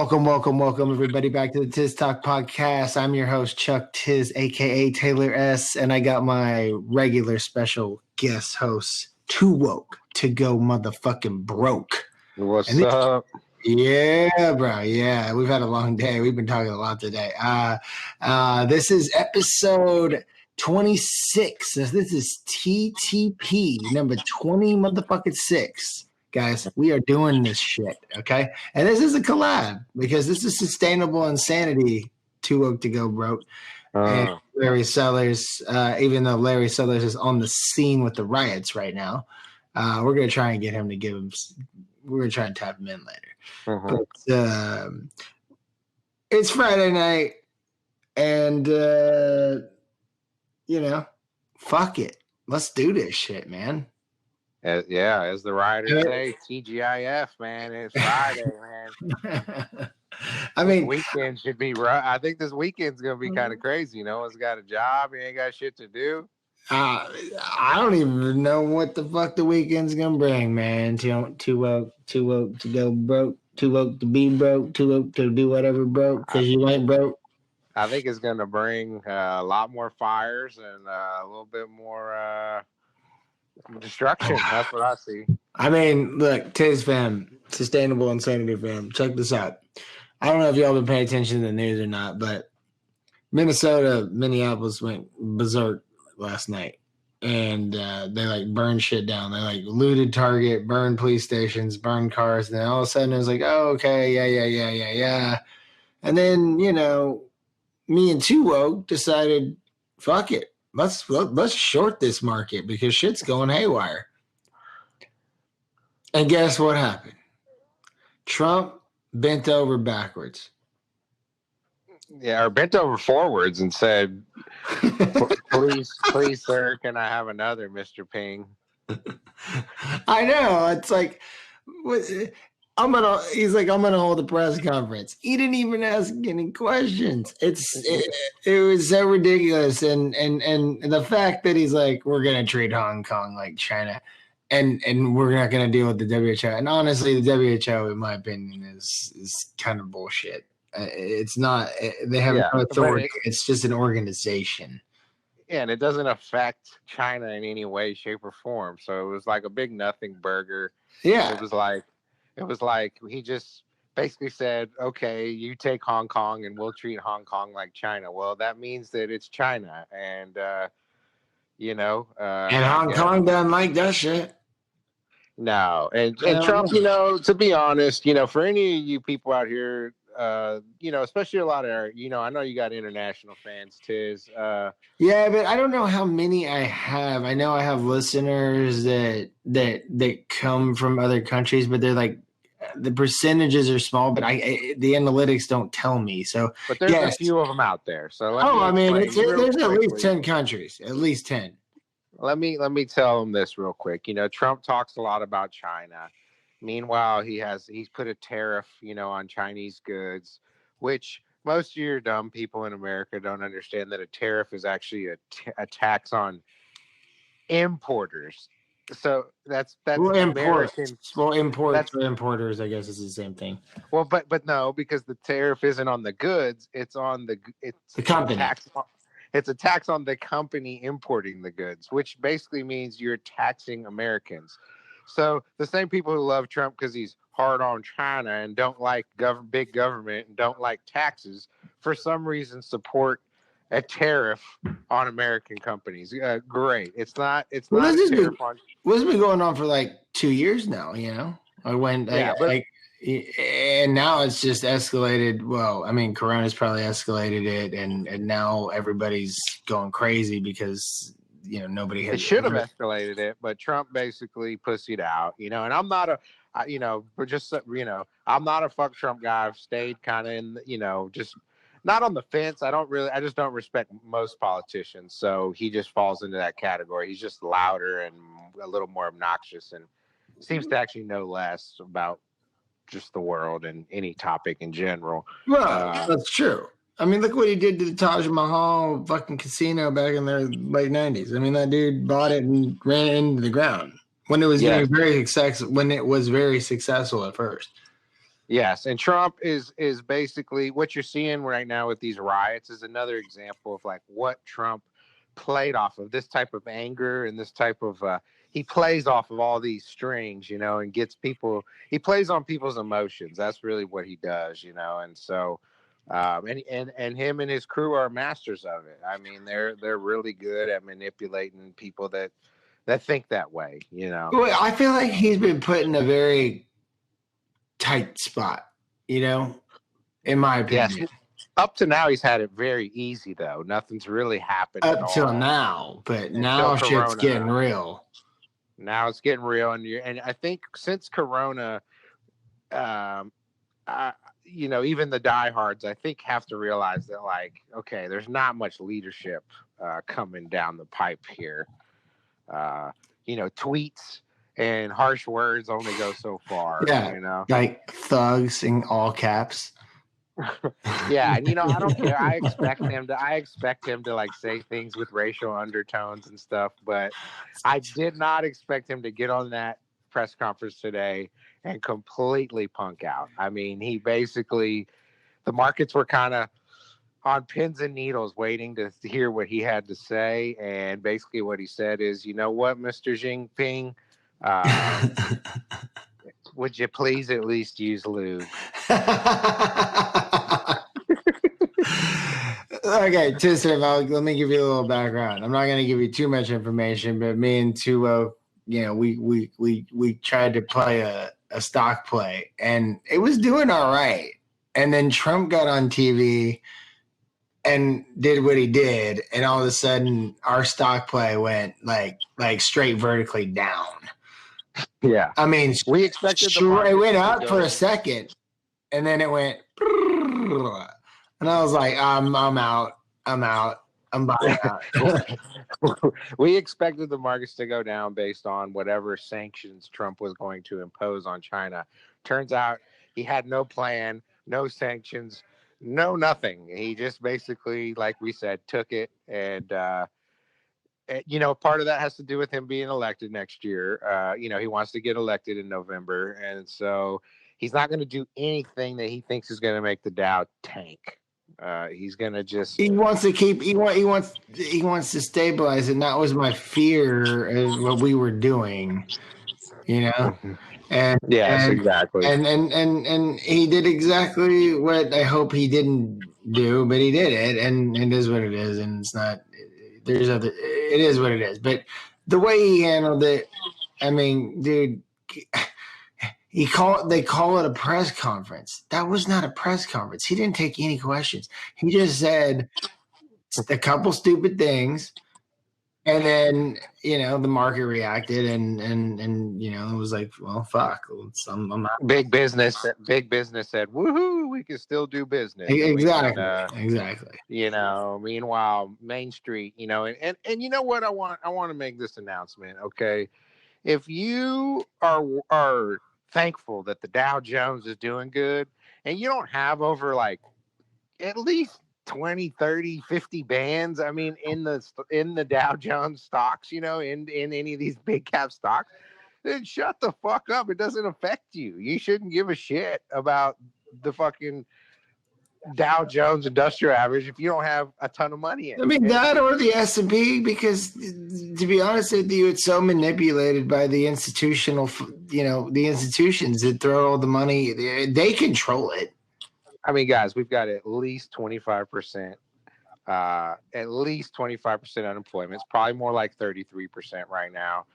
Welcome, everybody, back to the TIZZ Talk podcast. I'm your host, Chuck TIZZ, aka Taylor S., and I got my regular special guest host, Too Woke to Go Motherfucking Broke. What's up? Yeah, bro. Yeah, we've had a long day. We've been talking a lot today. This is episode 26. This is TTP number 20 motherfucking 6. Guys, we are doing this shit, okay? And this is a collab because this is Sustainable Insanity, Too Woke to Go Broke. And Larry Sellers, even though Larry Sellers is on the scene with the riots right now, we're going to try and get him to we're going to try and tap him in later. But it's Friday night, and, fuck it. Let's do this shit, man. As the writers say, TGIF, man. It's Friday, man. I mean, this weekend should be right. I think this weekend's gonna be kind of crazy. No one's got a job. You ain't got shit to do. I don't even know what the fuck the weekend's gonna bring, man. Too woke to go broke, too woke to be broke, too woke to do whatever broke because you ain't broke. I think it's gonna bring a lot more fires and a little bit more destruction. That's what I see. I mean, look, TIZZ fam, Sustainable Insanity fam, check this out. I don't know if y'all been paying attention to the news or not, but Minneapolis went berserk last night, and they burned shit down. They looted Target, burned police stations, burned cars, and then all of a sudden it was like, oh, okay, yeah. And then, me and Too Woke decided, fuck it. Let's short this market because shit's going haywire. And guess what happened? Trump bent over backwards. Yeah, or bent over forwards and said, please, sir, can I have another, Mr. Ping? I know. It's like, I'm gonna hold a press conference. He didn't even ask any questions. It was so ridiculous. And the fact that he's like, we're gonna treat Hong Kong like China, and we're not gonna deal with the WHO. And honestly, the WHO, in my opinion, is kind of bullshit. It's not. They have no authority. It's just an organization. Yeah, and it doesn't affect China in any way, shape, or form. So it was like a big nothing burger. Yeah, it was like he just basically said, okay, you take Hong Kong and we'll treat Hong Kong like China. Well, that means that it's China. And, and Hong Kong doesn't like that shit. No. And Trump, to be honest, for any of you people out here, especially a lot of our, I know you got international fans, TIZZ. Yeah, but I don't know how many I have. I know I have listeners that come from other countries, but they're like, the percentages are small, but the analytics don't tell me. So, but there's a few of them out there. So, there's at least 10 countries, at least 10. Let me tell them this real quick. Trump talks a lot about China. Meanwhile, he's put a tariff, on Chinese goods, which most of your dumb people in America don't understand that a tariff is actually a tax on importers. So that's American. Imports for importers, I guess, is the same thing. Well, but no, because the tariff isn't on the goods; it's on the company. It's a tax on the company importing the goods, which basically means you're taxing Americans. So the same people who love Trump because he's hard on China and don't like big government and don't like taxes, for some reason support a tariff on American companies. Great. It's not a tariff on. Well, it's been going on for like 2 years now, and now it's just escalated. Well, I mean, Corona's probably escalated it, and now everybody's going crazy because nobody has. It should have escalated it, but Trump basically pussied out, and I'm not I'm not a fuck Trump guy. I've stayed kind of in, just not on the fence. I just don't respect most politicians. So he just falls into that category. He's just louder and a little more obnoxious and seems to actually know less about just the world and any topic in general. Well, that's true. I mean, look what he did to the Taj Mahal fucking casino back in the late 90s. I mean, that dude bought it and ran it into the ground when it was very successful. When it was very successful at first. Yes, and Trump is basically what you're seeing right now with these riots is another example of like what Trump played off of, this type of anger and this type of he plays off of all these strings, and gets people. He plays on people's emotions. That's really what he does, and so. And him and his crew are masters of it. I mean, they're really good at manipulating people that think that way. Well, I feel like he's been put in a very tight spot, in my Yes. opinion. Up to now, he's had it very easy, though. Nothing's really happened at Up till all now, but until now shit's Corona. getting real. Now it's getting real, and I think since Corona, even the diehards, I think, have to realize that, like, okay, there's not much leadership coming down the pipe here. Tweets and harsh words only go so far. Yeah, like thugs in all caps. Yeah, and I don't care. I expect him to like say things with racial undertones and stuff, but I did not expect him to get on that press conference today and completely punk out. I mean, the markets were kind of on pins and needles waiting to hear what he had to say, and basically what he said is, you know what, Mr. Jinping, would you please at least use lube? Okay, TIZZ, let me give you a little background. I'm not going to give you too much information, but me and Tuo, we tried to play a stock play, and it was doing all right. And then Trump got on TV and did what he did, and all of a sudden, our stock play went like straight vertically down. Yeah, I mean, we expected it went up for a second, and then it went. And I was like, I'm out. I'm buying out. We expected the markets to go down based on whatever sanctions Trump was going to impose on China. Turns out he had no plan, no sanctions, no nothing. He just basically, like we said, took it. And, part of that has to do with him being elected next year. He wants to get elected in November. And so he's not going to do anything that he thinks is going to make the Dow tank. He's gonna just. He wants to keep. He wants to stabilize, and that was my fear of what we were doing. And yes, exactly. And he did exactly what I hope he didn't do, but he did it, and it is what it is, and it's not. It is what it is. But the way he handled it, I mean, dude. They call it a press conference. That was not a press conference. He didn't take any questions. He just said a couple stupid things, and then the market reacted, and it was like, well, fuck. I'm out. Big business said, "Woohoo! We can still do business." Exactly. Meanwhile, Main Street, and you know what? I want to make this announcement. Okay, if you are thankful that the Dow Jones is doing good, and you don't have over like at least 20, 30, 50 bands, I mean, in the Dow Jones stocks, in any of these big cap stocks, then shut the fuck up. It doesn't affect you. You shouldn't give a shit about the fucking Dow Jones Industrial Average if you don't have a ton of money in it. I mean, that or the S&P, because to be honest with you, it's so manipulated by the institutional, the institutions that throw all the money. They control it. I mean, guys, we've got at least 25%, at least 25% unemployment. It's probably more like 33% right now.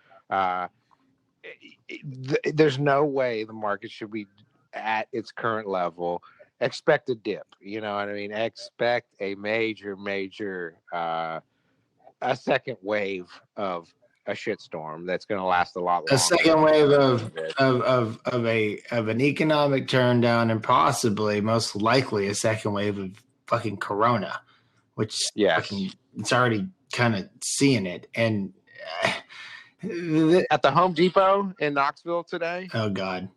There's no way the market should be at its current level. Expect a dip, you know what I mean? Expect a major, a second wave of a shitstorm that's going to last a lot longer. A second wave of an economic turn down, and possibly, most likely, a second wave of fucking Corona, which it's already kind of seeing it. And at the Home Depot in Knoxville today. Oh God,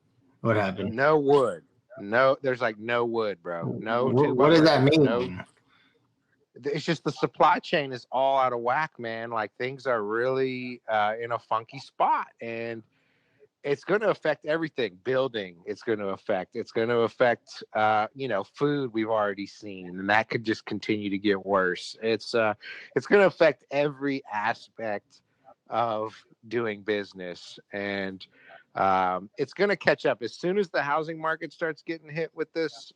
what happened? No wood. No, there's like no wood, bro. No. What does that mean? It's just the supply chain is all out of whack, man. Like things are really in a funky spot, and it's going to affect everything. Building, it's going to affect. Food we've already seen, and that could just continue to get worse. It's going to affect every aspect of doing business, and it's going to catch up as soon as the housing market starts getting hit with this.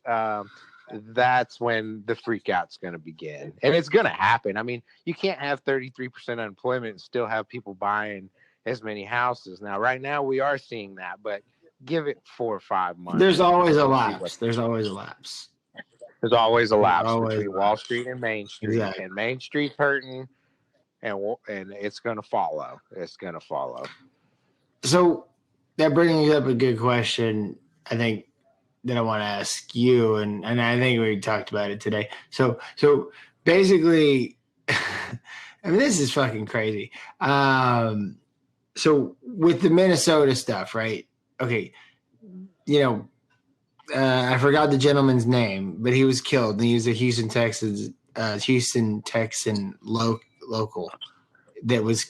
That's when the freak out's going to begin, and it's going to happen. I mean, you can't have 33% unemployment and still have people buying as many houses. Now, right now, we are seeing that, but give it 4 or 5 months. There's always a lapse. There's always a lapse. There's always a lapse between Wall Street and Main Street, exactly. And Main Street's hurting, and it's going to follow. It's going to follow. So that brings up a good question, I think, that I want to ask you, and I think we talked about it today. So basically, I mean, this is fucking crazy. So with the Minnesota stuff, right? Okay, I forgot the gentleman's name, but he was killed, and he was a Houston Texan local that was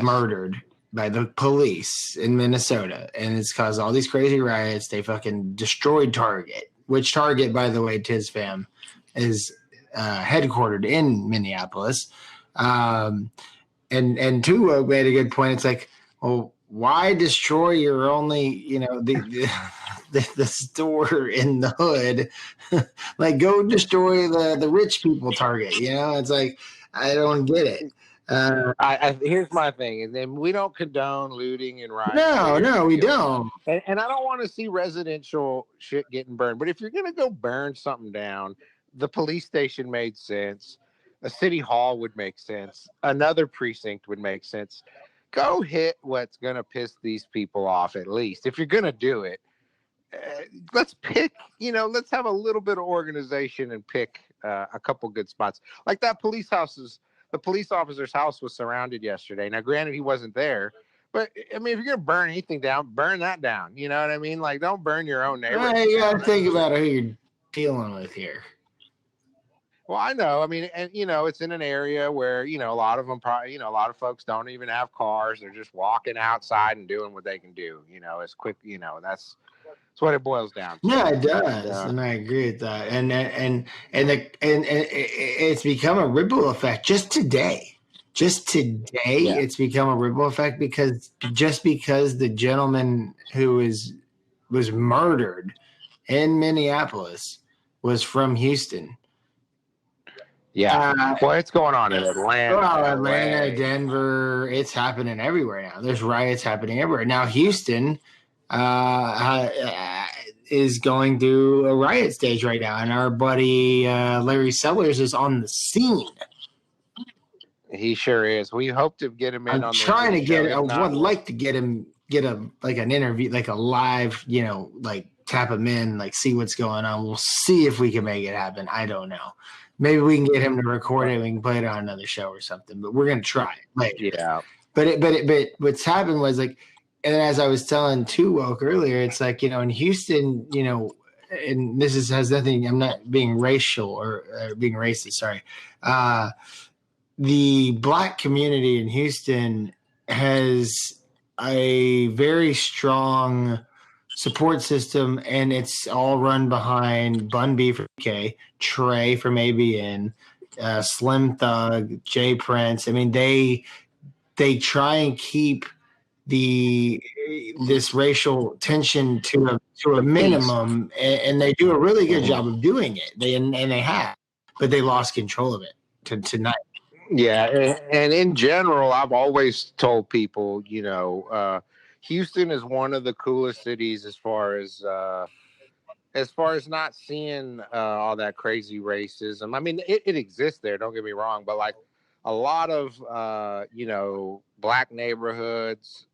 murdered by the police in Minnesota, and it's caused all these crazy riots. They fucking destroyed Target, which Target, by the way, TIZZ fam, is headquartered in Minneapolis. And Tua made a good point. It's like, well, why destroy your only, the store in the hood? Like, go destroy the rich people Target. It's like, I don't get it. Here's my thing, and then we don't condone looting and rioting. No, we don't. And I don't want to see residential shit getting burned. But if you're gonna go burn something down, the police station made sense. A city hall would make sense. Another precinct would make sense. Go hit what's gonna piss these people off. At least if you're gonna do it, let's pick. Let's have a little bit of organization and pick a couple good spots. Like that the police officer's house was surrounded yesterday. Now, granted, he wasn't there, but I mean, if you're gonna burn anything down, burn that down. You know what I mean? Like, don't burn your own neighborhood. You gotta think about who you're dealing with here. Well, I know. I mean, and it's in an area where a lot of them probably, a lot of folks don't even have cars. They're just walking outside and doing what they can do. As quick. That's what it boils down to. Yeah, it does, and I agree with that. And it's become a ripple effect. Just today, it's become a ripple effect because the gentleman who was murdered in Minneapolis was from Houston. Yeah, well, it's going on in Atlanta. Atlanta, Denver. It's happening everywhere now. There's riots happening everywhere now. Houston is going through a riot stage right now, and our buddy Larry Sellers is on the scene. He sure is. We hope to get him in. I'm trying to get. I would like to get an interview, like a live, like tap him in, like see what's going on. We'll see if we can make it happen. I don't know. Maybe we can get him to record it. We can play it on another show or something. But we're gonna try. Yeah. But what's happened was like. And as I was telling Two Woke earlier, it's like, in Houston, and this has nothing, I'm not being racial or being racist, sorry. The Black community in Houston has a very strong support system, and it's all run behind Bun B from K, Trey from ABN, Slim Thug, Jay Prince. I mean, they try and keep this racial tension to a minimum, and they do a really good job of doing it. They have, but they lost control of it tonight. Yeah, and in general, I've always told people, Houston is one of the coolest cities as far as not seeing all that crazy racism. I mean, it exists there. Don't get me wrong, but like a lot of Black neighborhoods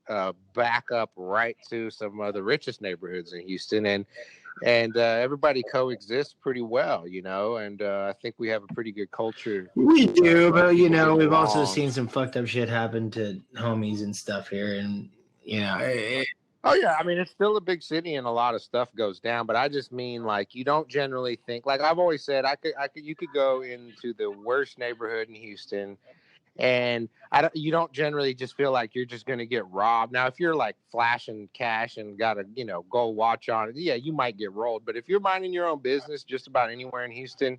back up right to some of the richest neighborhoods in Houston, and everybody coexists pretty well, and I think we have a pretty good culture. We do, but we've also seen some fucked up shit happen to homies and stuff here, and oh yeah, I mean, it's still a big city and a lot of stuff goes down, but I just mean, like, you don't generally think, like I've always said, you could go into the worst neighborhood in Houston And you don't generally just feel like you're just going to get robbed. Now, if you're like flashing cash and got a gold watch on it, yeah, you might get rolled. But if you're minding your own business, just about anywhere in Houston,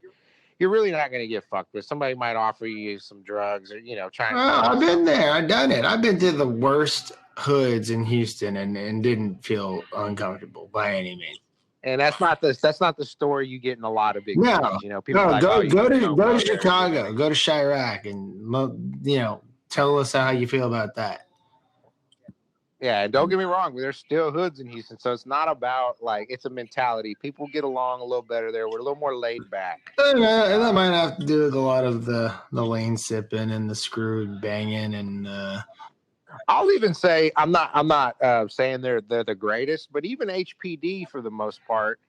you're really not going to get fucked with. Somebody might offer you some drugs or trying to. I've been there. I've done it. I've been to the worst hoods in Houston and didn't feel uncomfortable by any means. And that's not the story you get in a lot of big cities. People no, like, go to to Chicago, go to Chirac, and tell us how you feel about that. Yeah, and don't get me wrong, there's still hoods in Houston, so it's not about it's a mentality. People get along a little better there. We're a little more laid back. And that might have to do with a lot of the lane sipping and the screw banging and. I'll even say I'm not saying they're the greatest, but even HPD for the most part,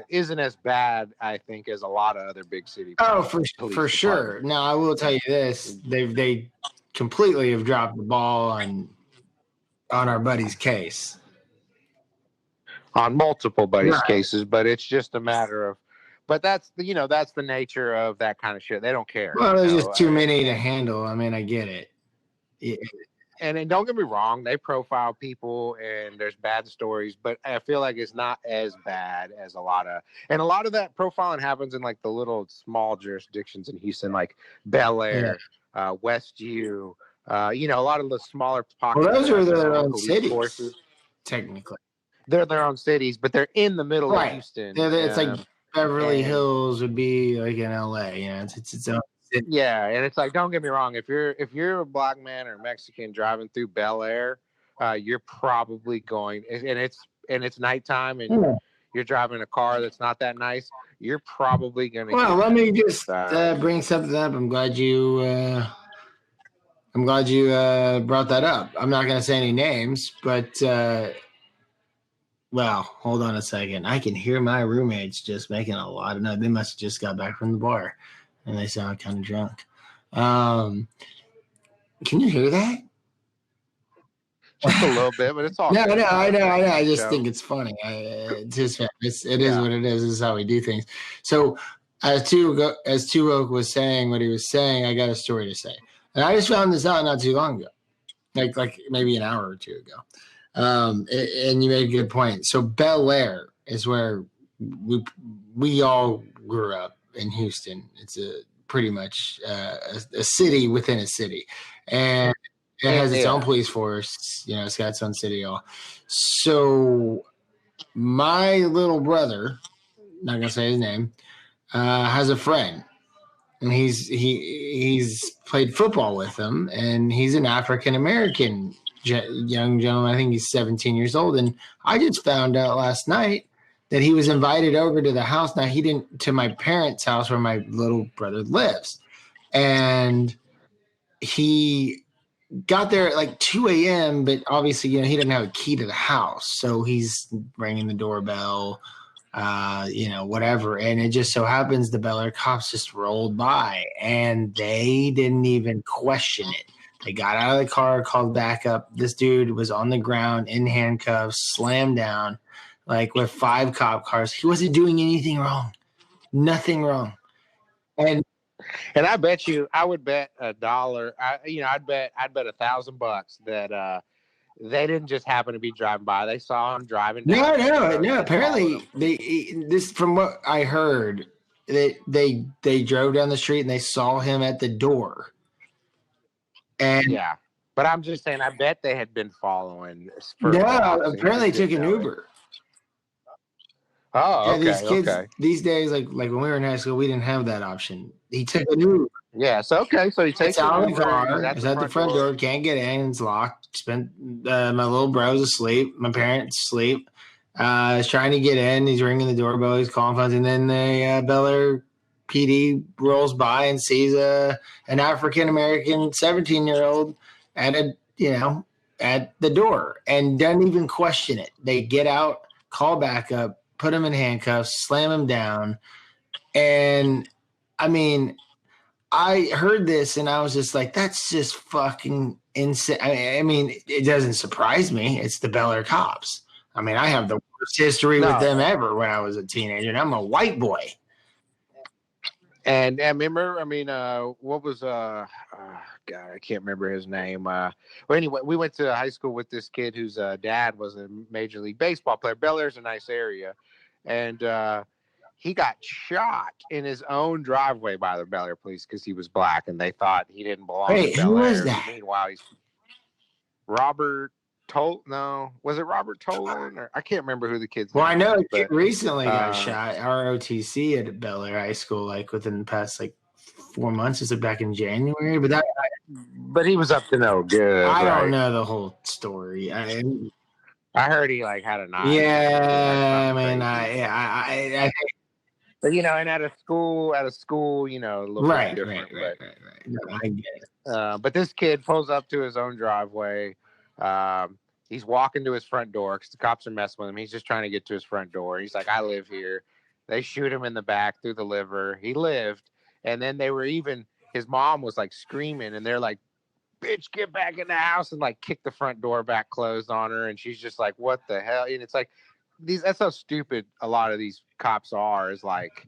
isn't as bad, I think, as a lot of other big city. Oh, for sure. Now I will tell you this: they completely have dropped the ball on our buddy's case, on multiple buddies' cases, but it's just a matter of. But that's the nature of that kind of shit. They don't care. Well, there's just too many to handle. I mean, I get it. Yeah. And then don't get me wrong, they profile people and there's bad stories, but I feel like it's not as bad as a lot of that profiling happens in like the little small jurisdictions in Houston, like Bel Air, Westview, a lot of the smaller pockets. Well, those are their own cities, forces. Technically. They're their own cities, but they're in the middle of Houston. It's like Beverly Hills would be like in LA, it's its own. Yeah, and it's like, don't get me wrong, if you're a black man or Mexican driving through Bel Air, you're probably going, and it's nighttime, and you're driving a car that's not that nice, you're probably going to. Well, let me just bring something up. I'm glad you brought that up. I'm not going to say any names, but well, hold on a second. I can hear my roommates just making a lot of noise. They must have just got back from the bar. And they sound kind of drunk. Can you hear that? Just a little bit, but it's all. No, I know. I just think it's funny. It is what it is. This is how we do things. So, as Two Oak was saying what he was saying, I got a story to say, and I just found this out not too long ago, like maybe an hour or two ago. And you made a good point. So Bel Air is where we all grew up. In Houston, it's pretty much a city within a city, and it has its own police force. It's got its own city hall. So my little brother, not gonna say his name, has a friend, and he's played football with him, and he's an African American young gentleman. I think he's 17 years old, and I just found out last night that he was invited over to the house. Now to my parents' house where my little brother lives. And he got there at like 2 a.m., but obviously, he didn't have a key to the house. So he's ringing the doorbell, whatever. And it just so happens the Bel Air cops just rolled by and they didn't even question it. They got out of the car, called back up. This dude was on the ground in handcuffs, slammed down. Like with 5 cop cars. He wasn't doing anything wrong. Nothing wrong. And I bet you, I would bet $1. I'd bet $1,000 that they didn't just happen to be driving by. They saw him driving down. No. Apparently, this from what I heard, they drove down the street and they saw him at the door. And yeah, but I'm just saying, I bet they had been following. Apparently took an Uber. Oh, okay. These kids these days, like when we were in high school, we didn't have that option. He took an Uber. Yeah, so he takes out of the car. It's at the front door. Can't get in. It's locked. My little bro's asleep. My parents asleep. He's trying to get in. He's ringing the doorbell. He's calling phones, and then the Bel Air PD rolls by and sees an African American 17-year-old at the door and doesn't even question it. They get out, call back up, put him in handcuffs, slam him down. And I mean, I heard this and I was just like, that's just fucking insane. I mean, it doesn't surprise me. It's the Bel Air cops. I mean, I have the worst history with them ever when I was a teenager, and I'm a white boy. And remember, I mean, what was God, I can't remember his name. Well, anyway, we went to high school with this kid whose dad was a Major League Baseball player. Bel Air's a nice area, and he got shot in his own driveway by the Bel Air police because he was black, and they thought he didn't belong in Wait, who Bel was Air. that? Meanwhile, he's Robert No, was it Robert Tolan? Or I can't remember who the kid's Well, I name know was, a kid but recently got shot, ROTC at Bel Air High School, like within the past like 4 months. Is it back in January? But that he was up to no good. I don't right? know the whole story. I heard he like had a knife. Yeah, I mean, crazy. I think, But and at a school, a little bit different. right. No, I get it. But this kid pulls up to his own driveway. He's walking to his front door because the cops are messing with him. He's just trying to get to his front door. He's like, I live here. They shoot him in the back through the liver. He lived. And then his mom was like screaming, and they're like, bitch, get back in the house, and like kick the front door back closed on her. And she's just like, what the hell? And it's like, that's how stupid a lot of these cops are, is like,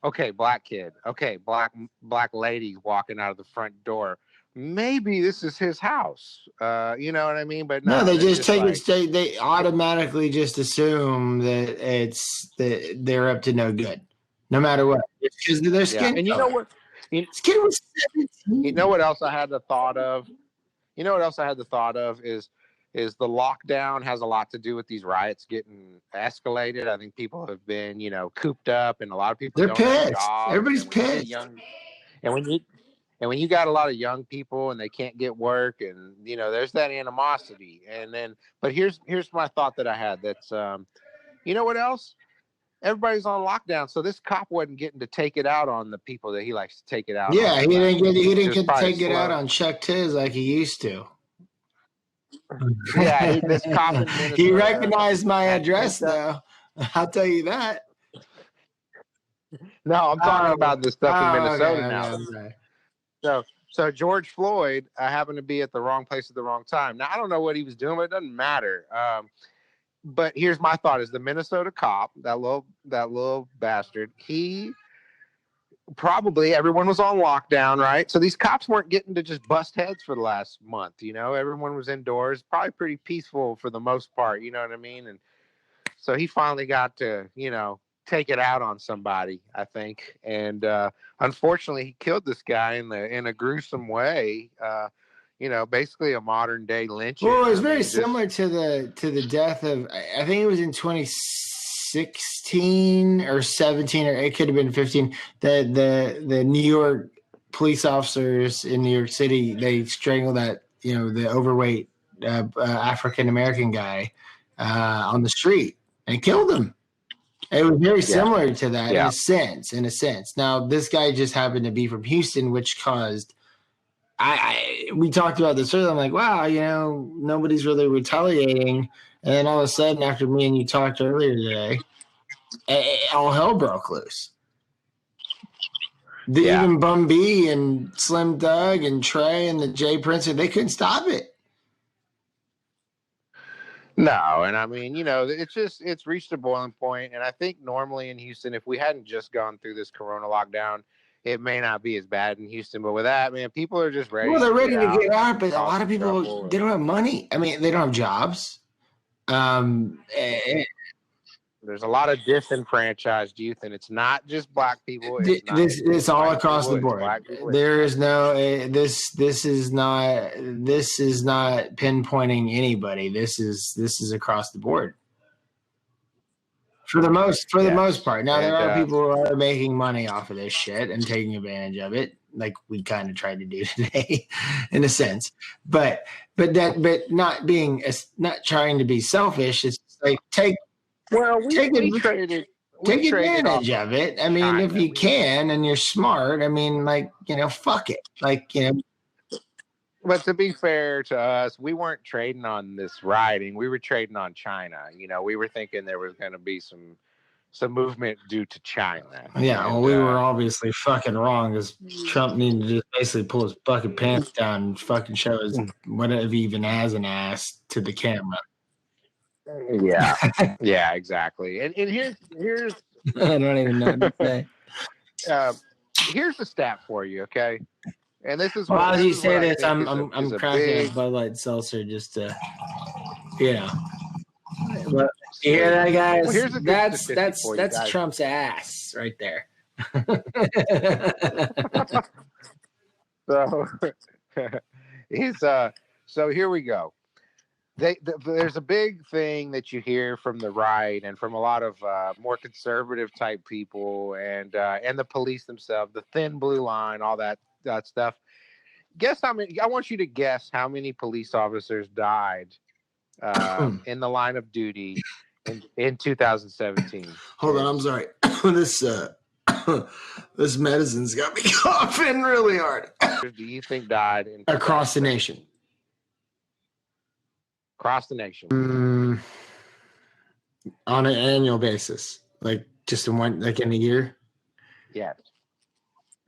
okay, black kid, okay, black lady walking out of the front door. Maybe this is his house. You know what I mean? But No, they just take like, it. They automatically just assume that they're up to no good, no matter what, because of their skin. And you know what? This kid was 17. You know what else I had the thought of? Is the lockdown has a lot to do with these riots getting escalated. I think people have been, cooped up, and a lot of people They're don't have pissed. jobs. Everybody's pissed. And when you got a lot of young people and they can't get work, and there's that animosity. But here's my thought that I had. That's you know what else? Everybody's on lockdown, so this cop wasn't getting to take it out on the people that he likes to take it out on. Yeah, he didn't get to take it slow. out on Chuck TIZZ like he used to. Yeah, this cop in Minnesota, he recognized my address, though. I'll tell you that. No, I'm talking about the stuff in Minnesota now. So George Floyd happened to be at the wrong place at the wrong time. Now, I don't know what he was doing, but it doesn't matter. But here's my thought: is the Minnesota cop, that little bastard, he probably, everyone was on lockdown, right? So these cops weren't getting to just bust heads for the last month. Everyone was indoors, probably pretty peaceful for the most part. You know what I mean? And so he finally got to, take it out on somebody, I think. And unfortunately, he killed this guy in a gruesome way. Basically a modern day lynching. Well, it was very similar to the death of, I think it was in 2016 or 17, or it could have been 15. The New York police officers in New York City, they strangled that, the overweight African American guy on the street and killed him. It was very similar to that in a sense. Now, this guy just happened to be from Houston, which caused. We talked about this earlier. I'm like, wow, nobody's really retaliating. And then all of a sudden, after me and you talked earlier today, all hell broke loose. Even Bum B and Slim Doug and Trey and the Jay Prince, they couldn't stop it. No, and I mean, it's reached a boiling point. And I think normally in Houston, if we hadn't just gone through this Corona lockdown, it may not be as bad in Houston. But with that, man, people are just ready. Well, they're ready to get out, but a lot of people, they don't have money. I mean, they don't have jobs. There's a lot of disenfranchised youth, and it's not just black people. It's all across the board. There is no this is not pinpointing anybody. This is across the board for the most part. Now there are people who are making money off of this shit and taking advantage of it, like we kind of tried to do today, in a sense. But not trying to be selfish. It's like take advantage of it. I mean, if you can and you're smart, I mean, fuck it. But to be fair to us, we weren't trading on this rioting. We were trading on China. We were thinking there was going to be some movement due to China. Yeah, well, we were obviously fucking wrong, because Trump needed to just basically pull his fucking pants down and fucking show his whatever he even has an ass to the camera. Yeah, yeah, exactly. And here's I don't even know what to say. here's the stat for you, okay? And this is Well, what, as this you is say what I this, think I'm is a cracking big a Bud Light seltzer just to, you know. But you hear sweet. that, guys? Well, here's a good statistic for you That's guys. Trump's ass right there. So he's so here we go. There's a big thing that you hear from the right and from a lot of more conservative type people and the police themselves, the thin blue line, all that stuff. Guess how many? I want you to guess how many police officers died in the line of duty in 2017. Hold on, I'm sorry. This this medicine's got me coughing really hard. Do you think died in Across the nation? Across the nation. On an annual basis, like just in one, like in a year. Yes.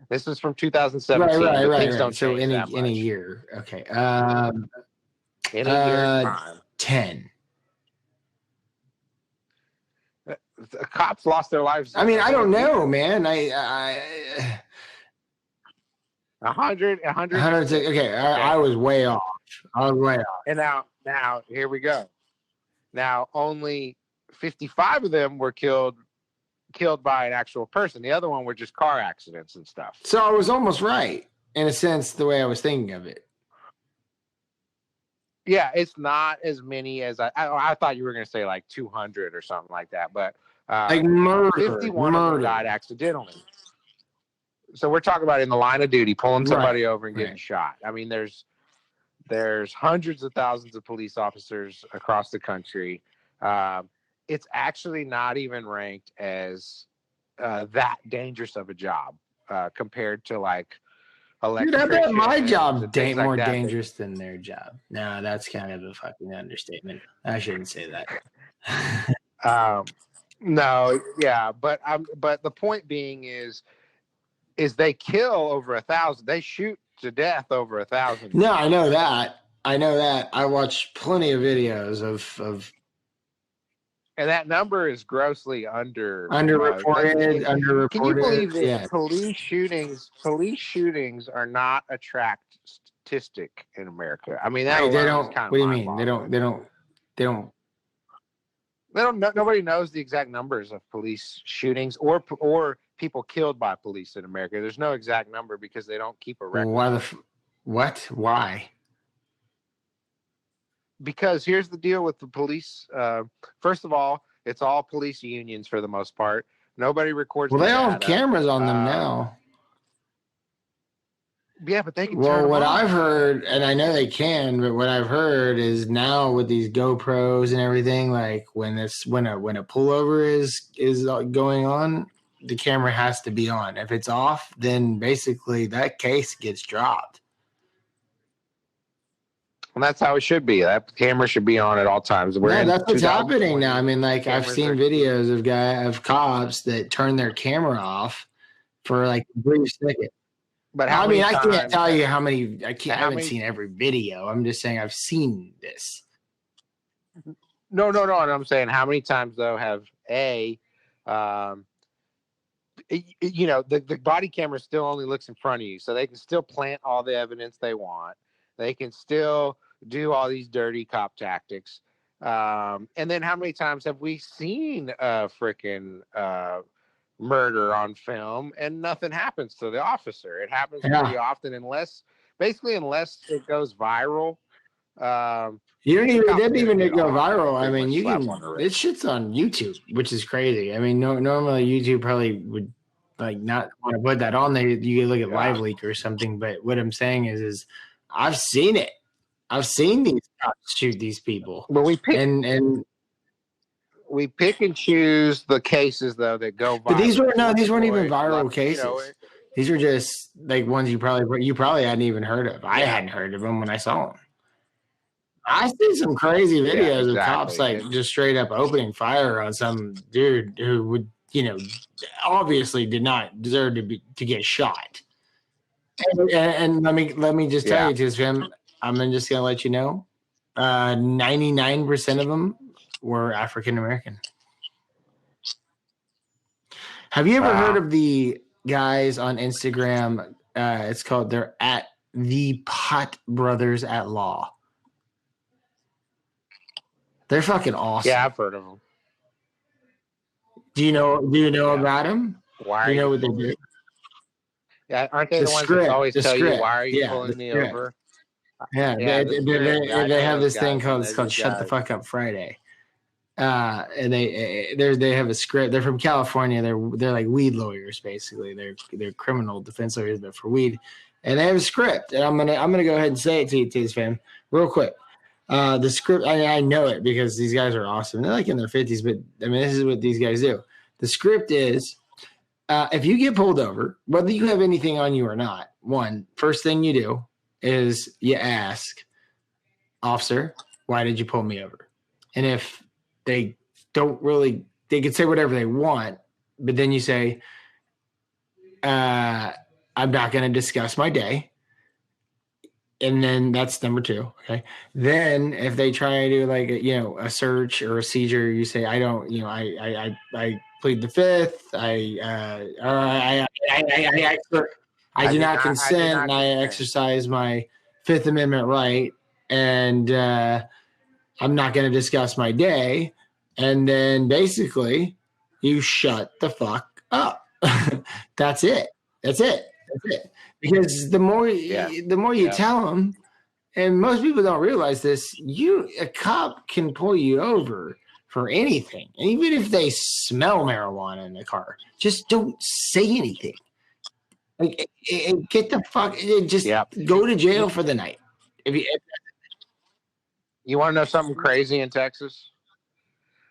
This is from 2017. Right. So in a year. Okay. In a year's time. 10. The cops lost their lives. I mean, I don't know, man. 100. Okay. I was way off. And now here we go. Now only 55 of them were killed by an actual person. The other one were just car accidents and stuff. So I was almost right in a sense, the way I was thinking of it. Yeah, it's not as many as I thought you were going to say, like 200 or something like that. But like murder, 51 of them died accidentally. So we're talking about in the line of duty, pulling somebody over and getting shot. I mean, there's hundreds of thousands of police officers across the country. It's actually not even ranked as that dangerous of a job compared to like electricians. Dude, I bet my job more dangerous than their job. No, that's kind of a fucking understatement. I shouldn't say that. No, yeah, but the point being is they kill over 1,000. They shoot to death over 1,000. No, I know that. I watched plenty of videos of. And that number is grossly underreported. Can you believe that? Yeah. Police shootings are not a tracked statistic in America. I mean, that they don't. Kind of what do you mean? They don't. Nobody knows the exact numbers of police shootings or people killed by police in America. There's no exact number because they don't keep a record. What? Why? Because here's the deal with the police. First of all, it's all police unions for the most part. Nobody records. Well, they all have cameras on them now. Yeah, but they can. Well, what I've heard, and I know they can, but what I've heard is now with these GoPros and everything, like when a pullover is going on, the camera has to be on. If it's off, then basically that case gets dropped. And that's how it should be. That camera should be on at all times. That's what's happening now. I mean, like I've seen videos of cops that turn their camera off for like a brief second. But I can't tell you how many. I haven't seen every video. I'm just saying I've seen this. No. And I'm saying how many times though have the body camera still only looks in front of you, so they can still plant all the evidence they want. They can still do all these dirty cop tactics. And then how many times have we seen a freaking murder on film and nothing happens to the officer? It happens pretty often unless it goes viral. It didn't even go viral. I mean, this shit's on YouTube, which is crazy. I mean, normally YouTube probably would like not want to put that on there. You could look at Live Leak or something. But what I'm saying is I've seen it. I've seen these cops shoot these people. But we pick and choose the cases though that go viral. But these weren't even viral cases. These are just like ones you probably hadn't even heard of. I hadn't heard of them when I saw them. I see some crazy videos of cops like just straight up opening fire on some dude who would, obviously did not deserve to get shot. And let me just tell you, Tim, I'm just gonna let you know, 99% of them were African American. Have you ever heard of the guys on Instagram. They're at the Pot Brothers at Law. They're fucking awesome. Yeah, I've heard of them. Do you know about them? Why? Do you know what they do? Yeah, aren't they the ones that always tell you, why are you pulling me over? Yeah, they have this thing called Shut the Fuck Up Friday. And they have a script. They're from California. They're like weed lawyers basically. They're criminal defense lawyers, but for weed. And they have a script. And I'm gonna go ahead and say it to you, TIZZ fam, real quick. The script, I know it because these guys are awesome. They're like in their 50s, but I mean, this is what these guys do. The script is, if you get pulled over, whether you have anything on you or not, first thing you do is you ask, officer, why did you pull me over? And if they don't really, they can say whatever they want, but then you say, I'm not going to discuss my day. And then that's number 2. Okay. Then if they try to do like, a search or a seizure, you say, I don't, I plead the fifth. I do not consent, and I exercise my Fifth Amendment right. And I'm not going to discuss my day. And then basically you shut the fuck up. That's it. Because the more you tell them, and most people don't realize this, a cop can pull you over for anything. And even if they smell marijuana in the car, just don't say anything. Like, get the fuck, just go to jail for the night. You want to know something crazy in Texas?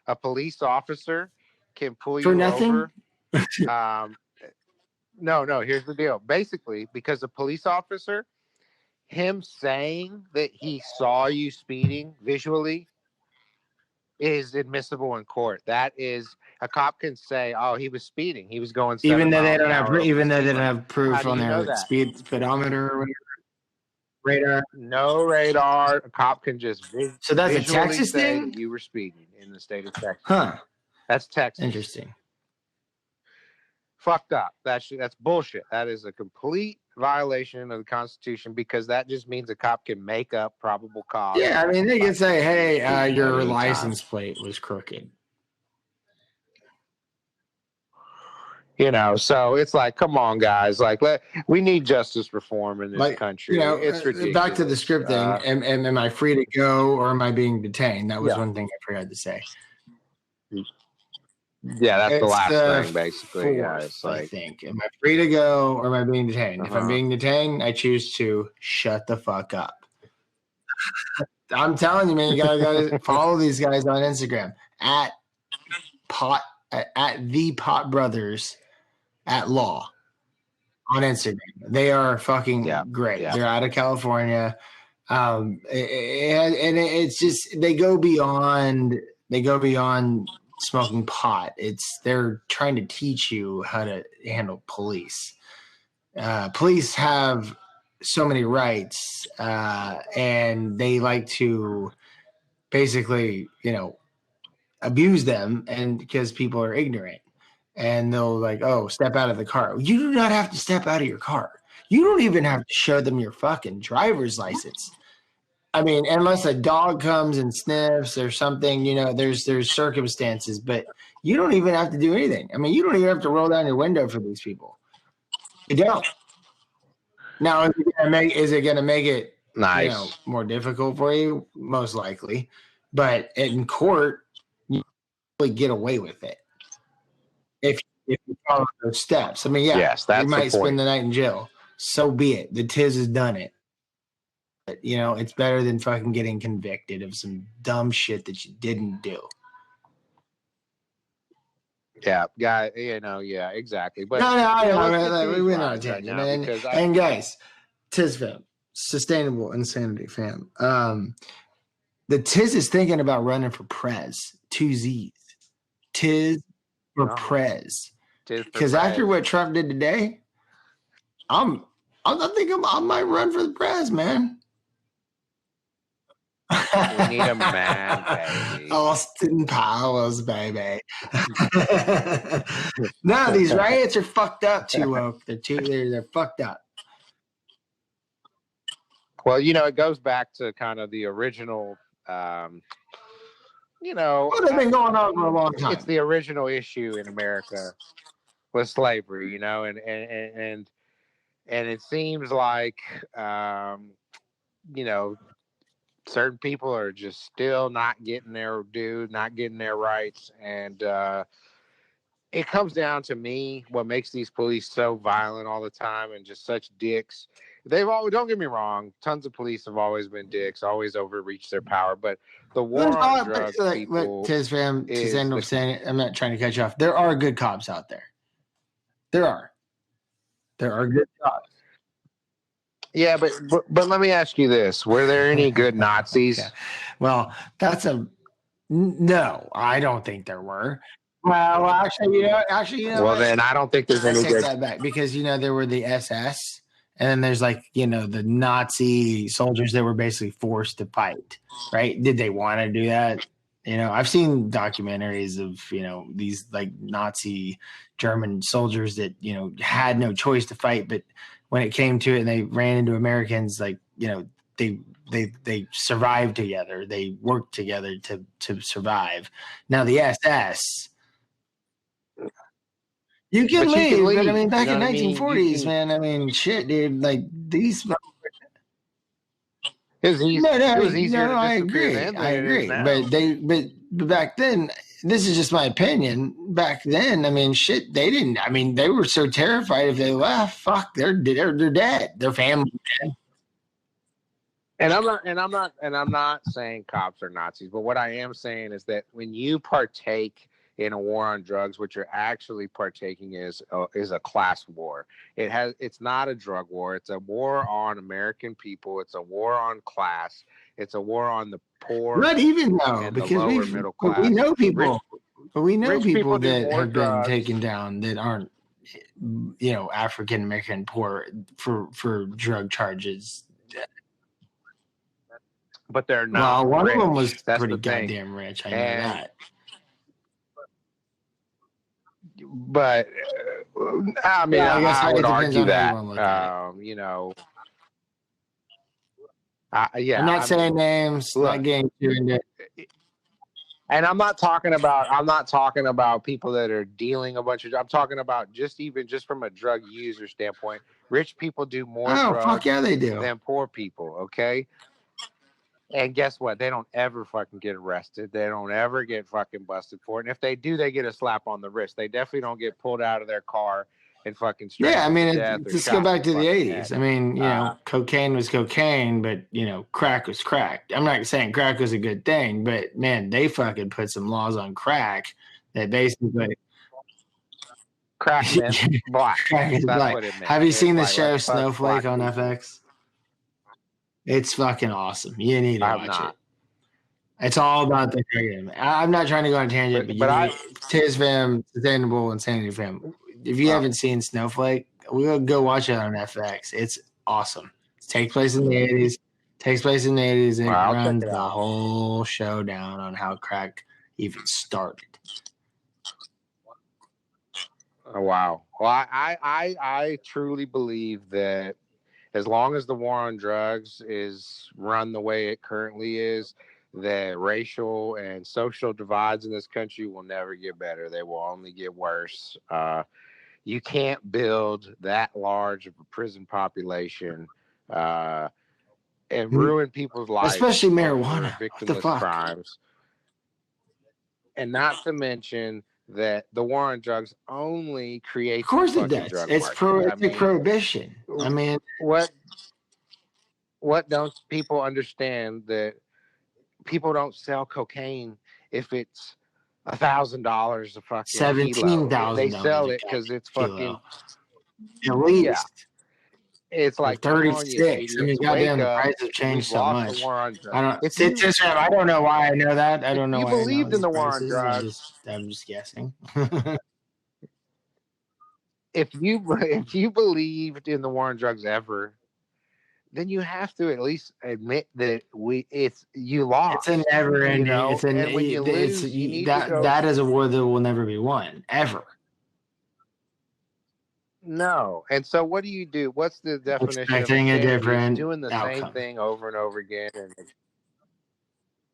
A police officer can pull you for nothing? Over. No, here's the deal. Basically, because a police officer, him saying that he saw you speeding visually is admissible in court. That is, a cop can say, "Oh, he was speeding. He was going 7 even though miles they don't an have hour even though they don't speed have proof How on do you know their that? speed speedometer or whatever. Radar. No radar. A cop can just So that's a Texas say thing? that you were speeding in the state of Texas. Huh. That's Texas. Interesting. Fucked up. That's bullshit. That is a complete violation of the Constitution, because that just means a cop can make up probable cause. Yeah, I mean, they can say, hey, your license plate was crooked. So it's like, come on, guys. Like, we need justice reform in this country. It's ridiculous. Back to the script thing. Am I free to go, or am I being detained? That was one thing I forgot to say. Yeah, that's the last thing, basically. It's like, I think. Am I free to go, or am I being detained? If I'm being detained, I choose to shut the fuck up. I'm telling you, man, you gotta follow these guys on Instagram at the Pot Brothers at Law on Instagram. They are fucking great. Yeah. They're out of California. And it's just, they go beyond smoking pot. They're trying to teach you how to handle police. Police have so many rights, and they like to basically, abuse them, and because people are ignorant, and they'll like, oh, step out of the car. You do not have to step out of your car. You don't even have to show them your fucking driver's license. I mean, unless a dog comes and sniffs or something, there's circumstances, but you don't even have to do anything. I mean, you don't even have to roll down your window for these people. You don't. Now, is it going to make it nice, more difficult for you? Most likely. But in court, you really get away with it if you follow those steps. I mean, yes, you might spend the night in jail. So be it. The TIZZ has done it. But, it's better than fucking getting convicted of some dumb shit that you didn't do. Yeah, exactly. But we're not changing. And guys, TIZZ fam, Sustainable Insanity fam. The TIZZ is thinking about running for prez. 2 Z's. TIZZ for prez. Because after what Trump did today, I think I might run for the prez, man. We need a man, baby. Austin Powers, baby. No, these riots are fucked up too woke. They're fucked up. Well, it goes back to kind of the original. Well, they've been going on for a long time. It's the original issue in America with slavery, and it seems like certain people are just still not getting their due, not getting their rights, and it comes down to me. What makes these police so violent all the time and just such dicks? Don't get me wrong. Tons of police have always been dicks, always overreached their power. But the war on drugs, people. TIZZ fam, I'm not trying to cut you off. There are good cops out there. There are good cops. Yeah, but let me ask you this: were there any good Nazis? Okay. Well, no. I don't think there were. Well, actually, Well, then I don't think there's any take that back because there were the SS, and then there's the Nazi soldiers that were basically forced to fight. Right? Did they want to do that? I've seen documentaries of these Nazi German soldiers that had no choice to fight, but when it came to it and they ran into Americans, they survived together. They worked together to survive. Now the SS, you can leave, but I mean, back in 1940s, man. Shit, dude. These. It was easier to I agree. But back then, this is just my opinion. Back then, shit, they didn't. They were so terrified if they left. Fuck, they're dead. Their family dead. And I'm not saying cops are Nazis, but what I am saying is that when you partake in a war on drugs, what you're actually partaking is a class war. It's not a drug war. It's a war on American people. It's a war on class. It's a war on the poor. Not even though, because middle class. We know people, but we know people that have been taken down that aren't, African American poor for drug charges. But they're not. Well, one rich. of them was That's pretty goddamn rich. I know that. But I guess I would argue that. I'm not saying names. Not getting too into it. And I'm not talking about people that are dealing a bunch of. I'm talking about just from a drug user standpoint. Rich people do more drugs fuck yeah, they do. than poor people. Okay. And guess what? They don't ever fucking get arrested. They don't ever get fucking busted for it. And if they do, they get a slap on the wrist. They definitely don't get pulled out of their car and fucking let's go back to the 80s. Cocaine was cocaine, but crack was crack. I'm not saying crack was a good thing, but man, they fucking put some laws on crack that basically crack is black. Crack is black. Have you seen the show Snowflake on FX? It's fucking awesome. You need to watch it. It's all about the creative. I'm not trying to go on a tangent, but TIZZ fam, Sustainable Insanity fam. If you haven't seen Snowflake, we'll go watch it on FX. It's awesome. It takes place in the 80s. And it runs the whole show down on how crack even started. Oh, wow. Well, I truly believe that as long as the war on drugs is run the way it currently is, the racial and social divides in this country will never get better. They will only get worse. You can't build that large of a prison population and ruin people's lives, especially marijuana, victimless crimes, and not to mention that the war on drugs only creates. Of course it does. It's prohibition. What don't people understand? That people don't sell cocaine if it's $1,000 a fucking $17,000. They sell it because it's fucking at least. Yeah. It's like 36. Goddamn, the price have changed so much. I don't know why I know that. I don't know. You believed in the war on drugs. I'm just guessing. If you believed in the war on drugs ever, then you have to at least admit that you It's lost. a never ending. And when you lose, you need to go. That is a war that will never be won ever. No. And so what do you do? What's the definition Expecting of a insanity? different It's doing the outcome. same thing over and over again. And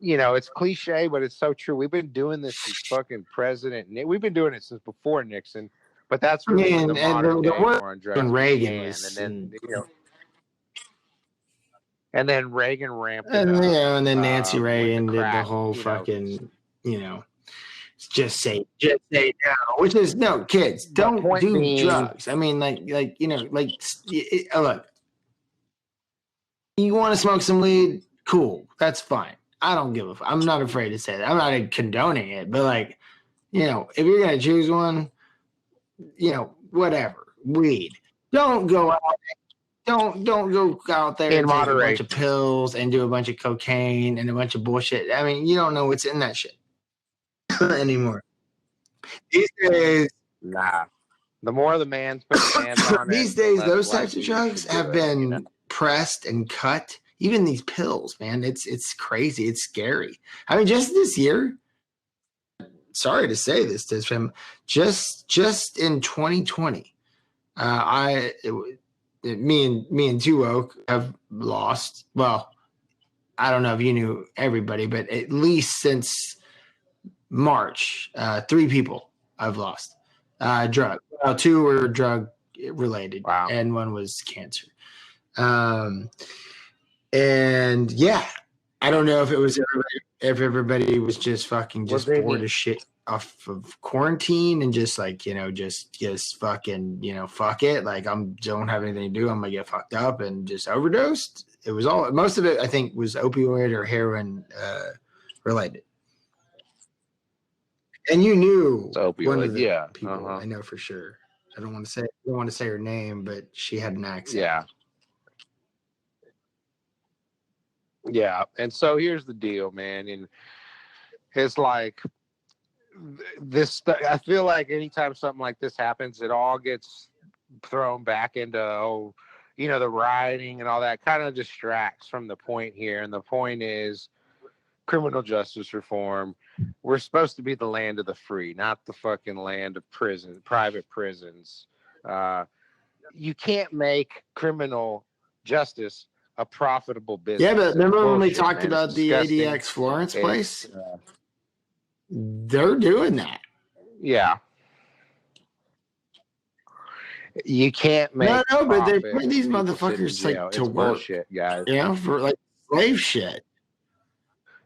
it's cliche, but it's so true. We've been doing this since fucking President. We've been doing it since before Nixon. But that's really the modern day war on drugs. When Reagan was, and then Reagan ramped it and up. And then Nancy Reagan did the whole fucking, just say no, which is no, kids don't do drugs. I mean, look, you want to smoke some weed, cool, that's fine. I don't give a fuck. I'm not afraid to say that. I'm not condoning it, but if you're gonna choose one, whatever, weed. Don't go out. Don't go out there and take a bunch of pills and do a bunch of cocaine and a bunch of bullshit. I mean, you don't know what's in that shit anymore. These days, nah. The more the man's put his hands on these days, those types of drugs have been pressed and cut. Even these pills, man, it's crazy. It's scary. I mean, just this year. Sorry to say this, Tim. Just in 2020, me and Two Oak have lost. Well, I don't know if you knew everybody, but at least since March, 3 people I've lost. Drug. Well, 2 were drug related, wow, and 1 was cancer. And yeah, I don't know if it was everybody was just fucking just bored as shit off of quarantine and just just fucking fuck it, don't have anything to do, I'm gonna get fucked up and just overdosed. It was most of it I think was opioid or heroin related. And you knew one of the people. I know for sure. I don't want to say her name, but she had an accent. Yeah. And so here's the deal, man. And it's like this. I feel like anytime something like this happens, it all gets thrown back into the rioting and all that. Kind of distracts from the point here. And the point is criminal justice reform. We're supposed to be the land of the free, not the fucking land of private prisons. You can't make criminal justice a profitable business. Yeah, but remember when we talked about the ADX Florence place? They're doing that. Yeah. You can't make but they're putting these motherfuckers to work. Bullshit, guys. For slave shit.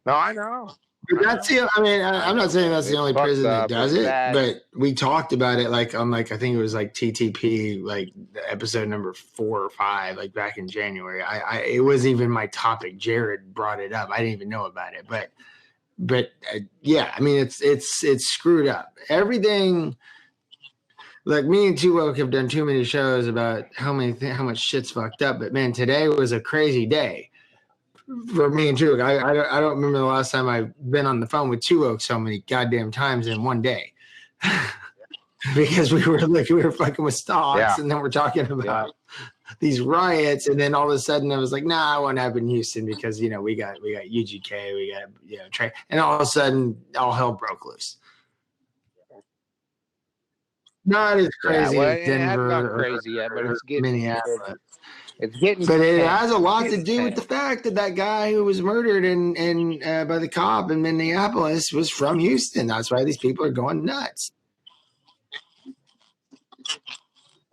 No, I know. But that's I'm not saying that's the only prison that does it, but we talked about it on I think it was TTP, episode number 4 or 5, back in January. It wasn't even my topic. Jared brought it up. I didn't even know about it, but yeah, I mean it's screwed up. Everything. Like me and Two Oak have done too many shows about how much shit's fucked up, but man, today was a crazy day. For me and Two Oak, I don't remember the last time I've been on the phone with Two Oak so many goddamn times in one day, because we were fucking with stocks, and then we're talking about these riots, and then all of a sudden I was like, nah, I won't have in Houston because we got UGK, we got Trey, and all of a sudden all hell broke loose. Not as crazy as Denver not crazy yet, but it's getting Minneapolis. It's getting, but it has a lot to do with the fact that guy who was murdered by the cop in Minneapolis was from Houston. That's why these people are going nuts.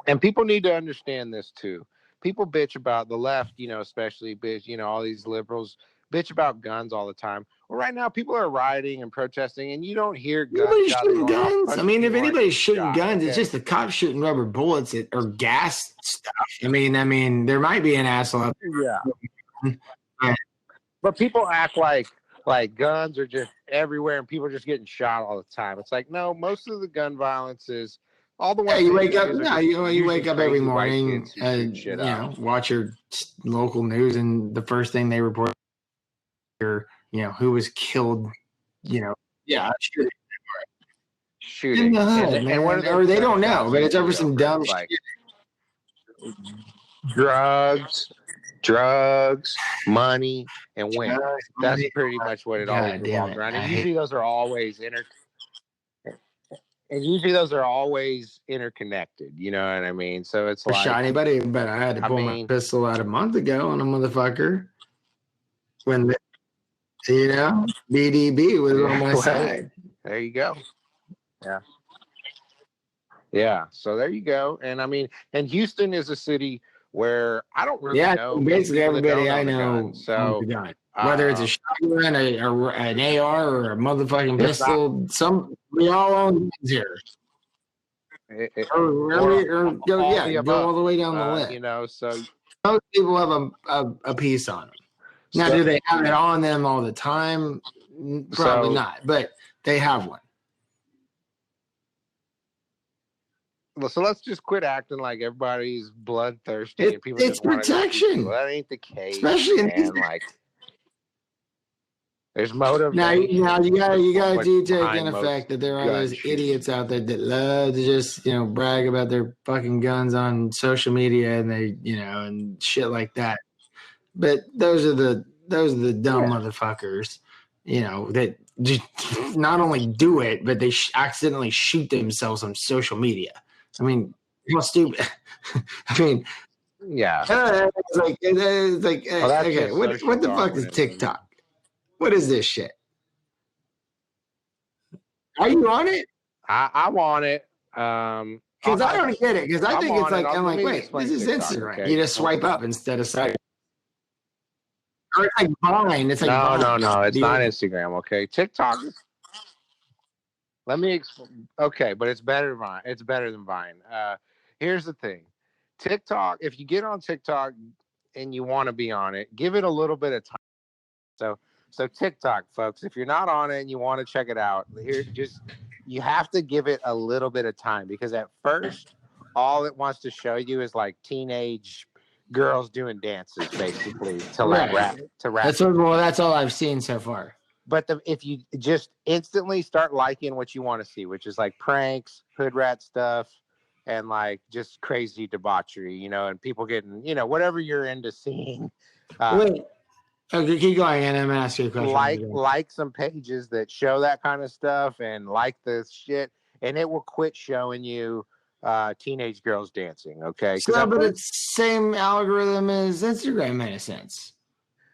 And people need to understand this too. People bitch about the left, especially bitch, all these liberals bitch about guns all the time. Well, right now people are rioting and protesting, and you don't hear guns. Nobody's shooting guns. I mean, if anybody's shooting guns, it's just the cops shooting rubber bullets or gas stuff. I mean, there might be an asshole out there. Yeah. But people act like guns are just everywhere and people are just getting shot all the time. It's like, no, most of the gun violence is all the ones. You wake up. No, you wake up every morning and watch your local news, and the first thing they report, who was killed, shooting in the hood, man. Or they don't know, but it's over some dumb shit. Drugs, drugs, money, and women. Drugs, That's money. pretty much what it God always damn revolves it. around. I And hate- usually those are always interconnected. You know what I mean? So it's Never shot like, anybody, but I had to I pull my mean, pistol out a month ago on a motherfucker when BDB was on my well, side. there you go. Yeah. Yeah. So there you go. And I mean, and Houston is a city where I don't really know many basically people that everybody don't I own a know gun. So owns a gun. Whether it's a shotgun, an AR, or a motherfucking pistol, we all own guns here. Go all the way down the list. You know, so most people have a piece on them. Now, do they have it on them all the time? Probably not, but they have one. So let's just quit acting like everybody's bloodthirsty and people It's just want to protection. That ain't the case, especially in these like there's motive. Now you gotta do take in effect that there are those idiots out there that love to just brag about their fucking guns on social media and they and shit like that. But those are the dumb motherfuckers, that just not only do it, but they accidentally shoot themselves on social media. I mean, how stupid. I mean, yeah. It's like okay, what the fuck is TikTok? What is this shit? Are you on it? I'm on it. Because I don't get it. Because I think it's like, I'm like, wait, this is Instagram. Okay? You just swipe up instead of swipe. Or it's like Vine. It's like no. It's not Instagram. Okay, TikTok. Let me explain. Okay, but it's better than Vine. It's better than Vine. Here's the thing. TikTok. If you get on TikTok and you want to be on it, give it a little bit of time. So TikTok, folks, if you're not on it and you want to check it out, you have to give it a little bit of time because at first, all it wants to show you is like teenage girls doing dances, basically to rap. That's all I've seen so far. But if you just instantly start liking what you want to see, which is like pranks, hood rat stuff, and like just crazy debauchery, and people getting, whatever you're into seeing. Wait. Okay, keep going, and I'm gonna ask you a question. Like some pages that show that kind of stuff, and like this shit, and it will quit showing you teenage girls dancing. Okay, but it's the same algorithm as Instagram in a sense.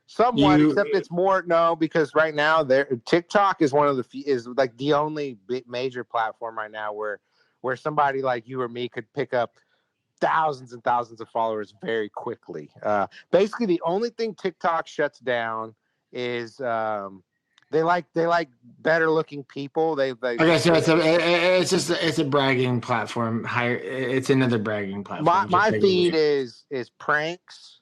Somewhat, except it's more because right now TikTok is one of the only major platform right now where somebody like you or me could pick up thousands and thousands of followers very quickly. Basically, the only thing TikTok shuts down is they like better looking people. So it's a bragging platform. It's another bragging platform. My feed is pranks,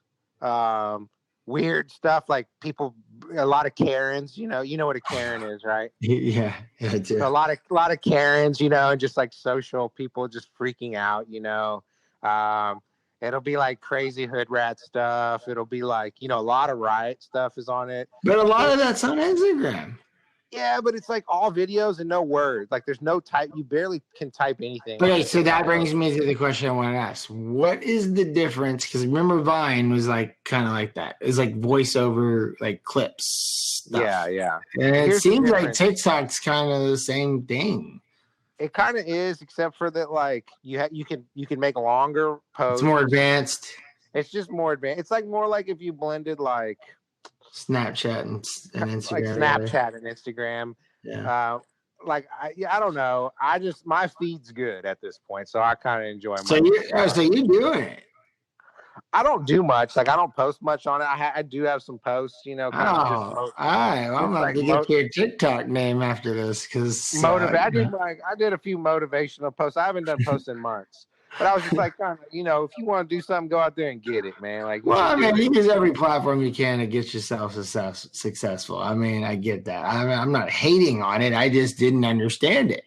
weird stuff like people. A lot of Karens. You know what a Karen is, right? Yeah, I do. A lot of Karens. Just like social people just freaking out. It'll be like crazy hood rat stuff. It'll be like, a lot of riot stuff is on it. But a lot of that's on Instagram. Yeah, but it's like all videos and no words. Like there's no type. You barely can type anything. Okay, so that brings me to the question I want to ask. What is the difference? Because remember Vine was like kind of like that. It's like voiceover, like clips stuff. Yeah. And it seems like TikTok's kind of the same thing. It kind of is, except for that, like you can make longer posts. It's more advanced. It's just more advanced. It's like more like if you blended like Snapchat and Instagram. Like Snapchat and Instagram. Yeah. I don't know. My feed's good at this point, so I kind of enjoy. So you're doing it. I don't do much. Like I don't post much on it. I do have some posts, all right. Well, I'm about to get your TikTok name after this because I did a few motivational posts. I haven't done posts in months, but I was just like, if you want to do something, go out there and get it, man. Like, you use every platform you can to get yourself successful. I mean, I get that. I'm not hating on it. I just didn't understand it.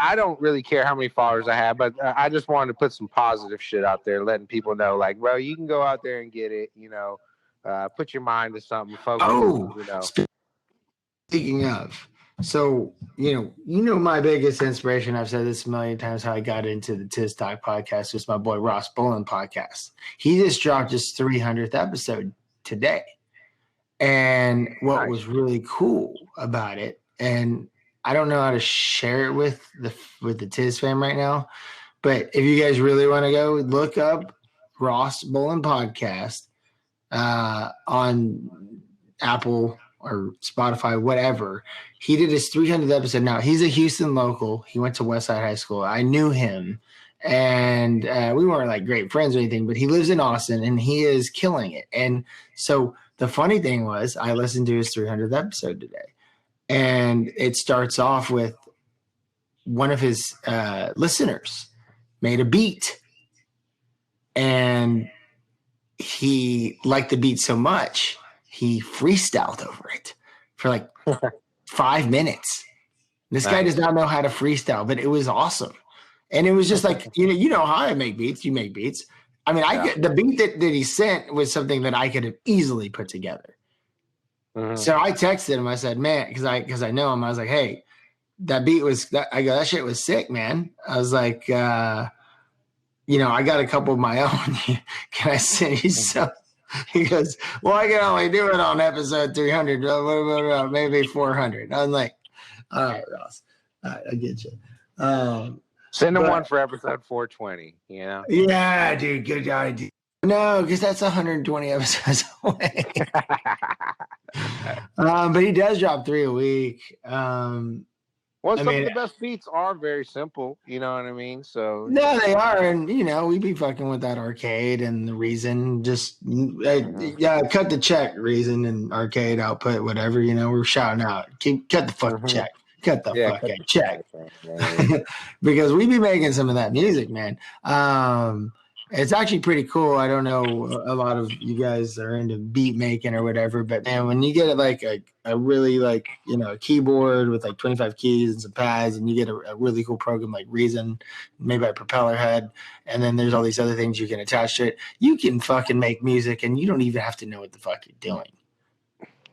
I don't really care how many followers I have, but I just wanted to put some positive shit out there, letting people know, like, bro, you can go out there and get it. Put your mind to something. Focus. Speaking of, So, my biggest inspiration, I've said this a million times, how I got into the TIZZ Talk podcast was my boy Ross Bolin podcast. He just dropped his 300th episode today. And what Nice. was really cool about it, and I don't know how to share it with the TIZZ fam right now, but if you guys really want to go look up Ross Bolin podcast on Apple or Spotify, whatever. He did his 300th episode. Now, he's a Houston local. He went to Westside High School. I knew him, and we weren't like great friends or anything, but he lives in Austin, and he is killing it. And so the funny thing was, I listened to his 300th episode today, and it starts off with one of his listeners made a beat, and he liked the beat so much, he freestyled over it for like 5 minutes. This guy does not know how to freestyle, but it was awesome. And it was just like, you know how I make beats. You make beats. I mean, the beat that he sent was something that I could have easily put together. Mm-hmm. So I texted him. I said, man, because I know him. I was like, hey, that beat was, that shit was sick, man. I was like, I got a couple of my own. Can I send you some? He goes, well, I can only do it on episode 300. Maybe 400. I was like, all right, Ross. All right, I get you. Send him one for episode 420, Yeah, dude, good idea. No, because that's 120 episodes away. But he does drop 3 a week. Well, some of the best beats are very simple, you know what I mean? So no, they are, and we be fucking with that arcade and the Reason. Just cut the check, Reason and arcade output, whatever. We're shouting out. Cut the fucking check. Cut the fucking check. Because we be making some of that music, man. It's actually pretty cool. I don't know, a lot of you guys are into beat making or whatever, but man, when you get like a really like, a keyboard with like 25 keys and some pads, and you get a really cool program like Reason, made by Propeller Head, and then there's all these other things you can attach to it, you can fucking make music and you don't even have to know what the fuck you're doing.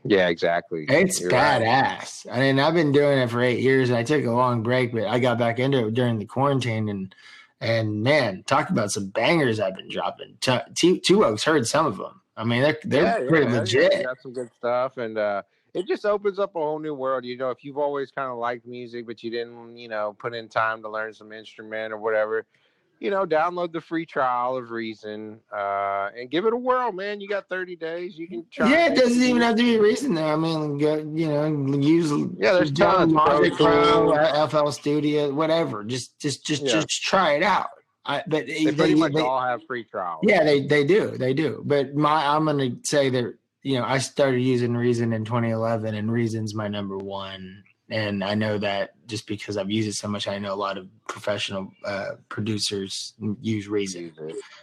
Yeah, exactly. It's badass. Right. I mean, I've been doing it for 8 years, and I took a long break, but I got back into it during the quarantine, and man, talk about some bangers I've been dropping. Two Oaks heard some of them. I mean, they're pretty legit. Yeah, got some good stuff, and it just opens up a whole new world. If you've always kind of liked music, but you didn't, put in time to learn some instrument or whatever, download the free trial of Reason and give it a whirl, man. You got 30 days. You can try. Yeah, it doesn't even have to be Reason though. I mean, use there's tons. Logic Pro, FL Studio, whatever. Just try it out. But they pretty much all have free trials. Yeah, they do. But I'm gonna say that I started using Reason in 2011, and Reason's my number one. And I know that just because I've used it so much. I know a lot of professional producers use Reason.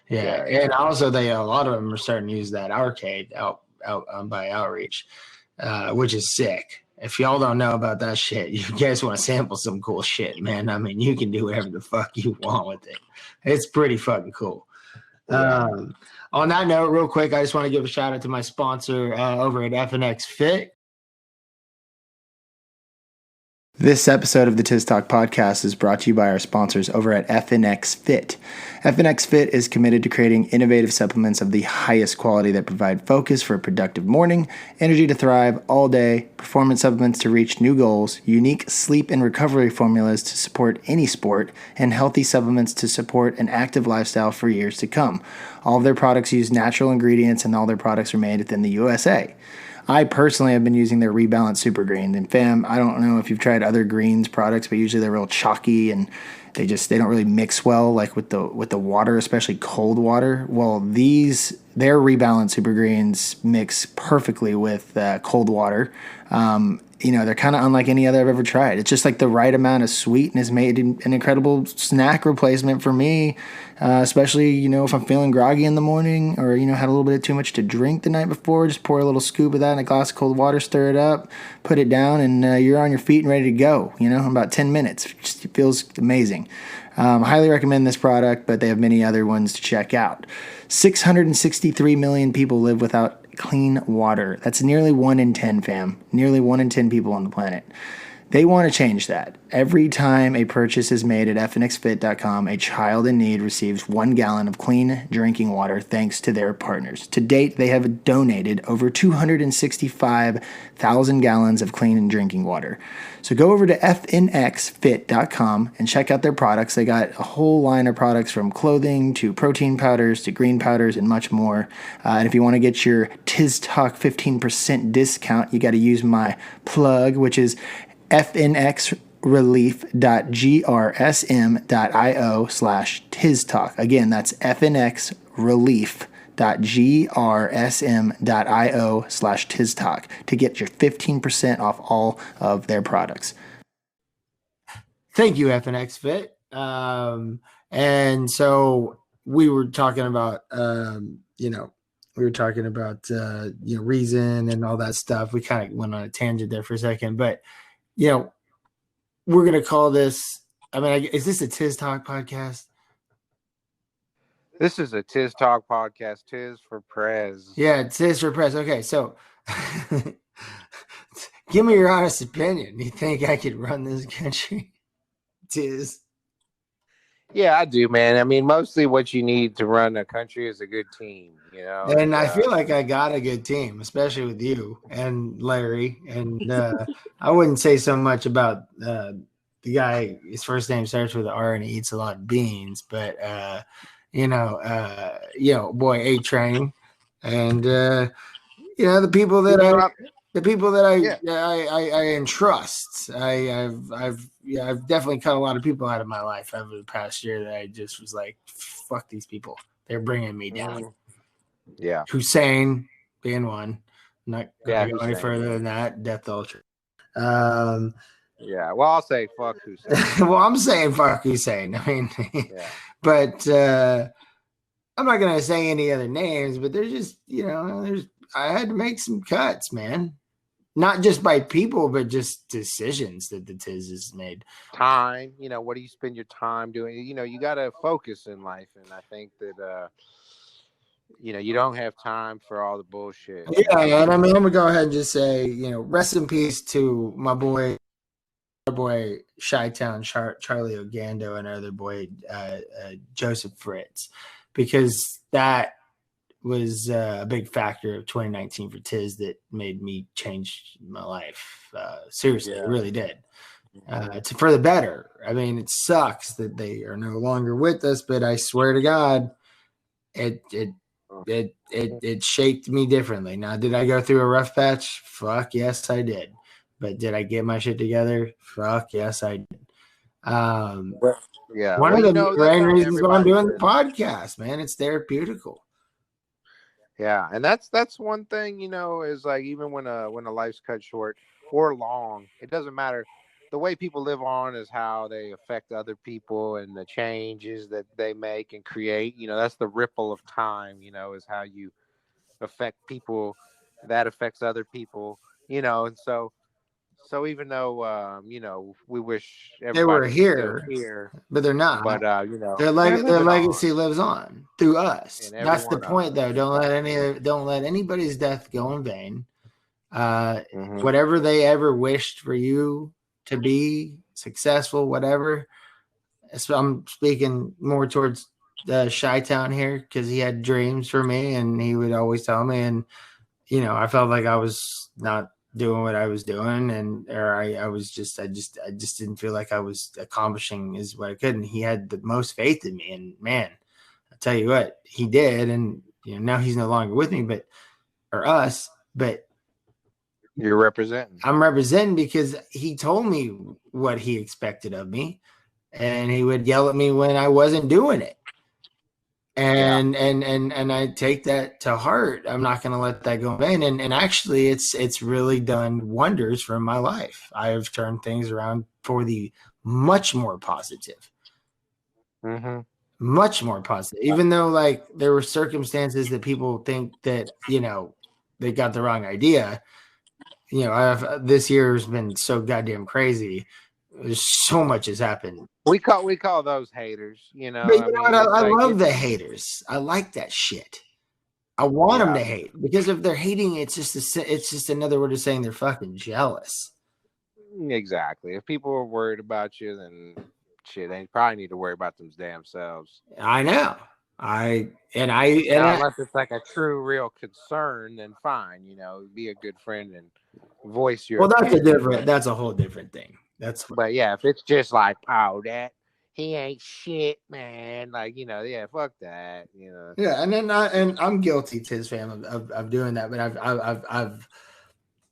Yeah. And also a lot of them are starting to use that arcade out by Outreach, which is sick. If y'all don't know about that shit, you guys want to sample some cool shit, man. I mean, you can do whatever the fuck you want with it. It's pretty fucking cool. On that note, real quick, I just want to give a shout out to my sponsor over at FNX Fit. This episode of the TIZZ Talk podcast is brought to you by our sponsors over at FNX Fit. FNX Fit is committed to creating innovative supplements of the highest quality that provide focus for a productive morning, energy to thrive all day, performance supplements to reach new goals, unique sleep and recovery formulas to support any sport, and healthy supplements to support an active lifestyle for years to come. All of their products use natural ingredients, and all their products are made within the USA. I personally have been using their Rebalance Super Green. And fam, I don't know if you've tried other greens products, but usually they're real chalky and they don't really mix well, like with the water, especially cold water. Well, their Rebalance Super Greens mix perfectly with cold water. They're kind of unlike any other I've ever tried. It's just like the right amount of sweet and has made an incredible snack replacement for me, especially, if I'm feeling groggy in the morning or, had a little bit too much to drink the night before. Just pour a little scoop of that in a glass of cold water, stir it up, put it down, and you're on your feet and ready to go, in about 10 minutes. It feels amazing. Highly recommend this product, but they have many other ones to check out. 663 million people live without clean water. That's nearly 1 in 10, fam. Nearly 1 in 10 people on the planet. They want to change that. Every time a purchase is made at fnxfit.com, a child in need receives 1 gallon of clean drinking water thanks to their partners. To date, they have donated over 265,000 gallons of clean drinking water. So go over to fnxfit.com and check out their products. They got a whole line of products from clothing to protein powders to green powders and much more. And if you want to get your TIZZ Talk 15% discount, you got to use my plug, which is fnxrelief.grsm.io/TIZZTalk. Again, that's fnxrelief.grsm.io/TIZZTalk to get your 15% off all of their products. Thank you, FNX Fit. And so we were talking about, reason and all that stuff. We kind of went on a tangent there for a second, but we're going to call this, is this a TIZZ Talk podcast? This is a TIZZ Talk podcast. TIZZ for Prez. Yeah, TIZZ for Prez. Okay, so give me your honest opinion. You think I could run this country? TIZZ. Yeah, I do, man. I mean, mostly what you need to run a country is a good team, And I feel like I got a good team, especially with you and Larry. And I wouldn't say so much about the guy. His first name starts with an R and he eats a lot of beans, but boy, A-Train, and the people that I entrust. I've definitely cut a lot of people out of my life over the past year that I just was like, fuck these people. They're bringing me down. Yeah. Hussein being one. I'm not going to go any Hussein, further than that. Death Ultra. Yeah. Well, I'll say fuck Hussein. Well, I'm saying fuck Hussein. I mean, but I'm not going to say any other names, but there's just, I had to make some cuts, man. Not just by people, but just decisions that the TIZZ has made. Time, what do you spend your time doing? You got to focus in life. And I think that, you don't have time for all the bullshit. Yeah, and I'm going to go ahead and just say, rest in peace to my boy Chi-Town, Charlie Ogando, and our other boy, Joseph Fritz, because that was a big factor of 2019 for TIZZ that made me change my life. Seriously, it really did. It's for the better. I mean, it sucks that they are no longer with us, but I swear to God, it shaped me differently. Now, did I go through a rough patch? Fuck yes, I did. But did I get my shit together? Fuck yes, I did. One of the main reasons why I'm doing the podcast, man, it's therapeutical. Yeah, and that's one thing, is like even when a life's cut short or long, it doesn't matter. The way people live on is how they affect other people and the changes that they make and create. That's the ripple of time, is how you affect people that affects other people, and so even though we wish everybody was still here, but they're not. But their legacy lives on through us. That's the point, though. Don't let anybody's death go in vain. Whatever they ever wished for you to be successful, whatever. So I'm speaking more towards Chi-Town here because he had dreams for me, and he would always tell me, and I felt like I was not doing what I was doing, I just didn't feel like I was accomplishing as what I could. And he had the most faith in me, and man, I tell you what, he did. And now he's no longer with me, but you're representing. I'm representing because he told me what he expected of me, and he would yell at me when I wasn't doing it. And I take that to heart. I'm not going to let that go in. And actually, it's really done wonders for my life. I have turned things around for the much more positive. Much more positive. Even though like there were circumstances that people think that they got the wrong idea. This year has been so goddamn crazy. There's so much has happened. We call those haters, But you know what? I love the haters. I like that shit. I want them to hate, because if they're hating, it's just another word of saying they're fucking jealous. Exactly. If people are worried about you, then shit, they probably need to worry about them damn selves. I know. I Now, unless it's like a true, real concern, then fine. Be a good friend and voice your well, opinion. that's a whole different thing. But yeah, if it's just like, oh, that he ain't shit, man. Like, yeah, fuck that. Yeah, and then I'm guilty, TIZZ fam, of doing that, but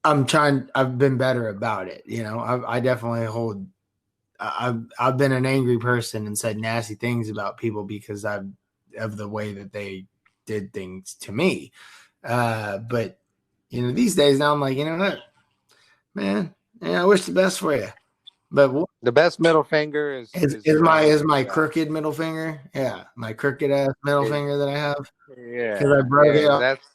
I've been better about it. I definitely hold. I've been an angry person and said nasty things about people because of the way that they did things to me. But these days now I'm like, you know what, man, I wish the best for you. But the best middle finger is my crooked middle finger. Yeah, my crooked ass middle finger that I have. Yeah, because I broke it that's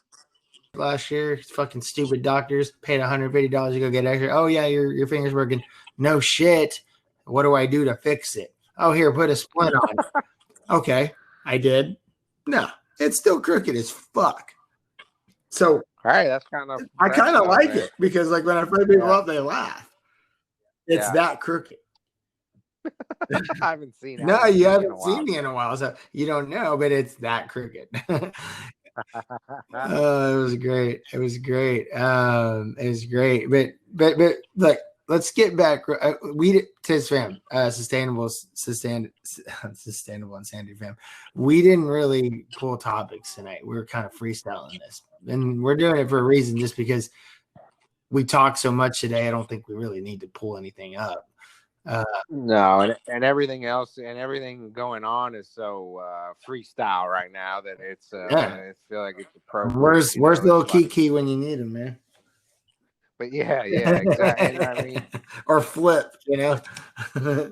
last year. Fucking stupid doctors paid $150 to go get X-ray. Oh yeah, your finger's broken. No shit. What do I do to fix it? Oh, here, put a splint on it. Okay, I did. No, it's still crooked as fuck. So all right. That's kind of I kind of like it because like when I find people up, they laugh. It's that crooked. I haven't seen it. No, you haven't seen me in a while, so you don't know, but it's that crooked. Oh, it was great. It was great. It was great. But like, let's get back. TIZZ fam, sustainable insanity fam. We didn't really pull topics tonight. We were kind of freestyling this, and we're doing it for a reason. Just because we talk so much today, I don't think we really need to pull anything up. No, and everything else and everything going on is so freestyle right now that it's I feel like it's appropriate. Where's little Kiki when you need him, man? But yeah, exactly. I mean, or Flip, mm-hmm.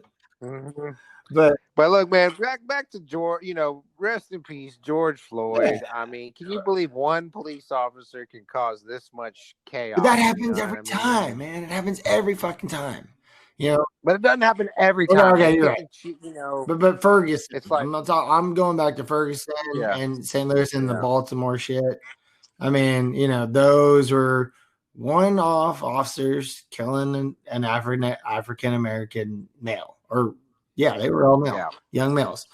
But look, man, back to George. Rest in peace, George Floyd. Yeah. I mean, can you believe one police officer can cause this much chaos? But that happens every time, man. It happens every fucking time. But it doesn't happen every time. Okay, you're right. But Ferguson, it's like I'm going back to Ferguson and St. Louis and the Baltimore shit. I mean, those were one-off officers killing an African American male, or they were all male, young males,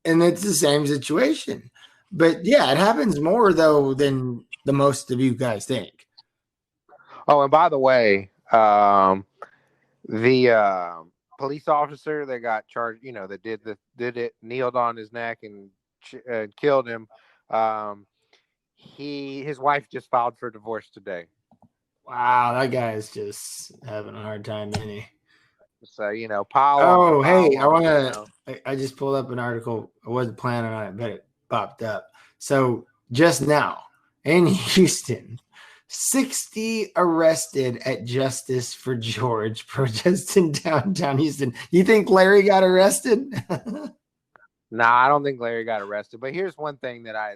and it's the same situation. But it happens more though than the most of you guys think. Oh, and by the way, the police officer that got charged, that did it, kneeled on his neck and killed him. His wife just filed for divorce today. Wow, that guy is just having a hard time, isn't he? So pile on. Hey, I just pulled up an article. I wasn't planning on it, but it popped up. So just now in Houston, 60 arrested at Justice for George protest in downtown Houston. You think Larry got arrested? No, I don't think Larry got arrested. But here's one thing that I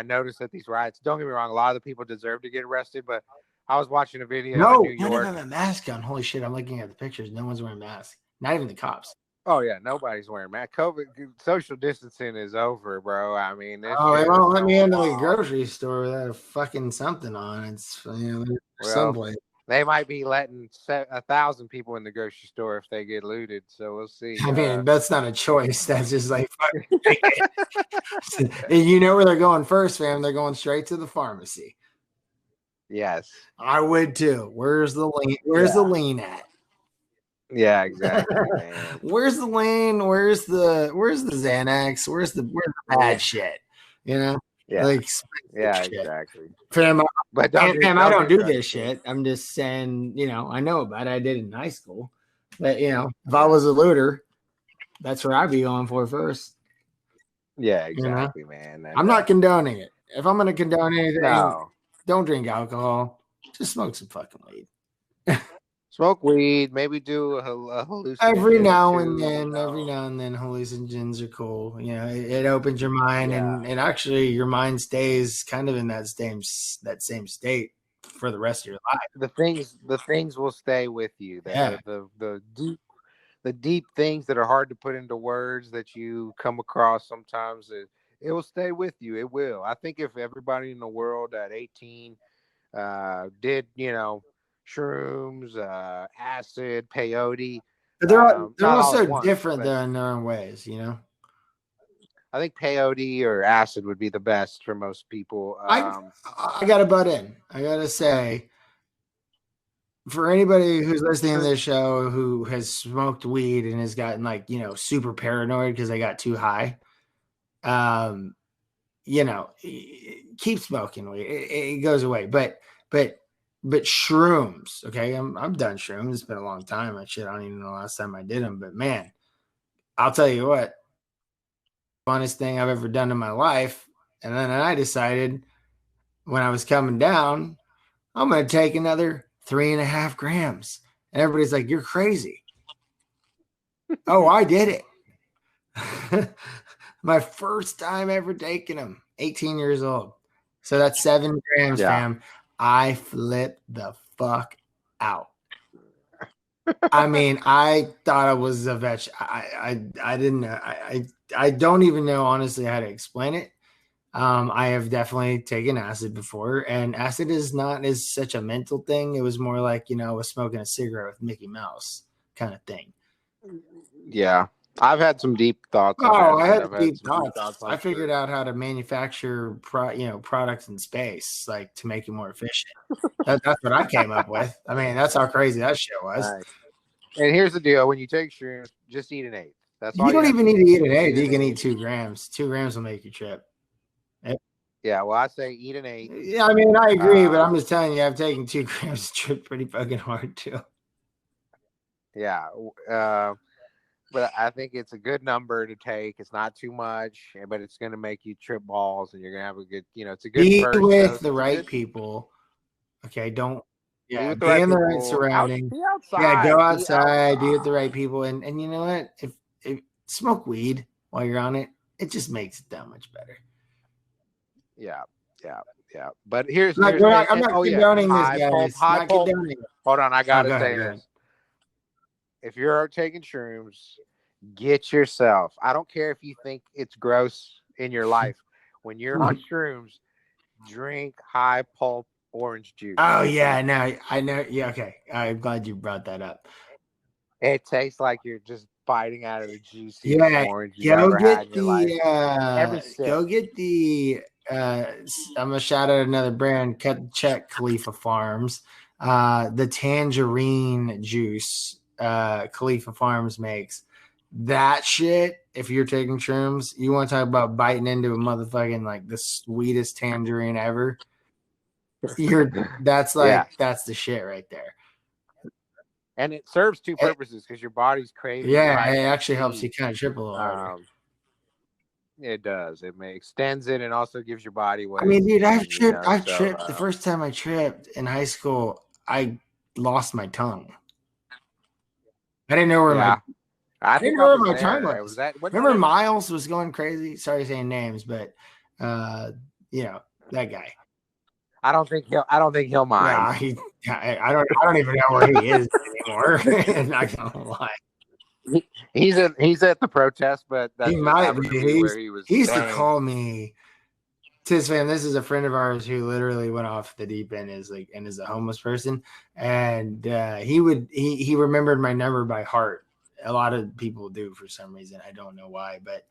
noticed at these riots. Don't get me wrong, a lot of the people deserve to get arrested, but I was watching a video in New York. None of them have a mask on. Holy shit, I'm looking at the pictures. No one's wearing masks. Not even the cops. Oh yeah, nobody's wearing masks. COVID, social distancing is over, bro. I mean, they won't let me into the grocery store without a fucking something on. It's someplace. They might be letting 1,000 people in the grocery store if they get looted. So we'll see. I mean, that's not a choice. That's just like, and where they're going first, fam? They're going straight to the pharmacy. Yes, I would too. Where's the lean? Where's the lean at? Yeah, exactly. Man. Where's the lean? Where's the Xanax? Where's the bad shit? Yeah. Like shit. Exactly. Fam, I don't do this shit. I'm just saying, I know about it. I did it in high school. But if I was a looter, that's what I'd be going for first. Yeah, exactly, man. I'm not condoning it. If I'm gonna condone anything, don't drink alcohol. Just smoke some fucking weed. Smoke weed, maybe do a hallucinogen. Every now and then, hallucinogens are cool. It opens your mind, and actually your mind stays kind of in that same state for the rest of your life. The things will stay with you. The deep things that are hard to put into words that you come across sometimes, it will stay with you. It will. I think if everybody in the world at 18 did, shrooms, acid, peyote. But they're Not all at also once, different but though in their own ways, you know. I think peyote or acid would be the best for most people. I gotta butt in. I gotta say, for anybody who's listening to this show who has smoked weed and has gotten like, you know, super paranoid because they got too high, um, you know, keep smoking weed. It goes away. But shrooms, okay, I'm done shrooms. It's been a long time. I don't even know the last time I did them. But man, I'll tell you what, funnest thing I've ever done in my life. And then I decided when I was coming down, I'm going to take another 3.5 grams. And everybody's like, you're crazy. Oh, I did it. My first time ever taking them, 18 years old. So that's 7 grams, fam. I flipped the fuck out. I mean, I thought I was a vegetable. I didn't know. I don't even know honestly how to explain it. I have definitely taken acid before, and acid is not as such a mental thing. It was more like, you know, I was smoking a cigarette with Mickey Mouse kind of thing. Yeah. I've had some deep thoughts. I had deep thoughts. I figured out how to manufacture, products in space, like to make it more efficient. That's what I came up with. I mean, that's how crazy that shit was. Right. And here's the deal: when you take shrooms, just eat an eighth. That's all. You don't even need to eat an eighth. You can eat 2 grams. 2 grams will make you trip. Yeah, well, I say eat an eighth. Yeah, I mean, I agree, but I'm just telling you, I've taken 2 grams to trip pretty fucking hard too. Yeah, but I think it's a good number to take. It's not too much, but it's going to make you trip balls, and you're going to have a good, it's a good Be first with dose. the right people. Okay, don't. Be Yeah, with the be right in the people. right surroundings. Be outside. Yeah, go outside. Be with the right people, and you know what? If smoke weed while you're on it, it just makes it that much better. Yeah. But here's I'm not condoning this, guys. High pulp. Hold on, I gotta say this. this. If you're taking shrooms, get yourself. I don't care if you think it's gross in your life. When you're on shrooms, drink high pulp orange juice. Oh yeah, no, I know. Yeah, okay. I'm glad you brought that up. It tastes like you're just biting out of the juiciest orange you've ever had in your life. Go get the. I'm gonna shout out another brand, Cut Check Khalifa Farms. The tangerine juice Khalifa Farms makes. That shit, if you're taking shrooms, you want to talk about biting into a motherfucking like the sweetest tangerine ever. That's the shit right there. And it serves 2 purposes because your body's craving. Yeah, it actually helps you kind of trip a little harder. It does. It extends it and also gives your body weight. I mean, dude, I've tripped. The first time I tripped in high school, I lost my tongue. I didn't know where my tongue was. Remember Miles was going crazy? Sorry saying names, but that guy. I don't think he'll mind. Yeah, I don't even know where he is anymore. I'm not gonna lie. He's at the protest, but he might be. Where he was. He used to call me. TIZZ fam, this is a friend of ours who literally went off the deep end as a homeless person, and he remembered my number by heart. A lot of people do for some reason. I don't know why, but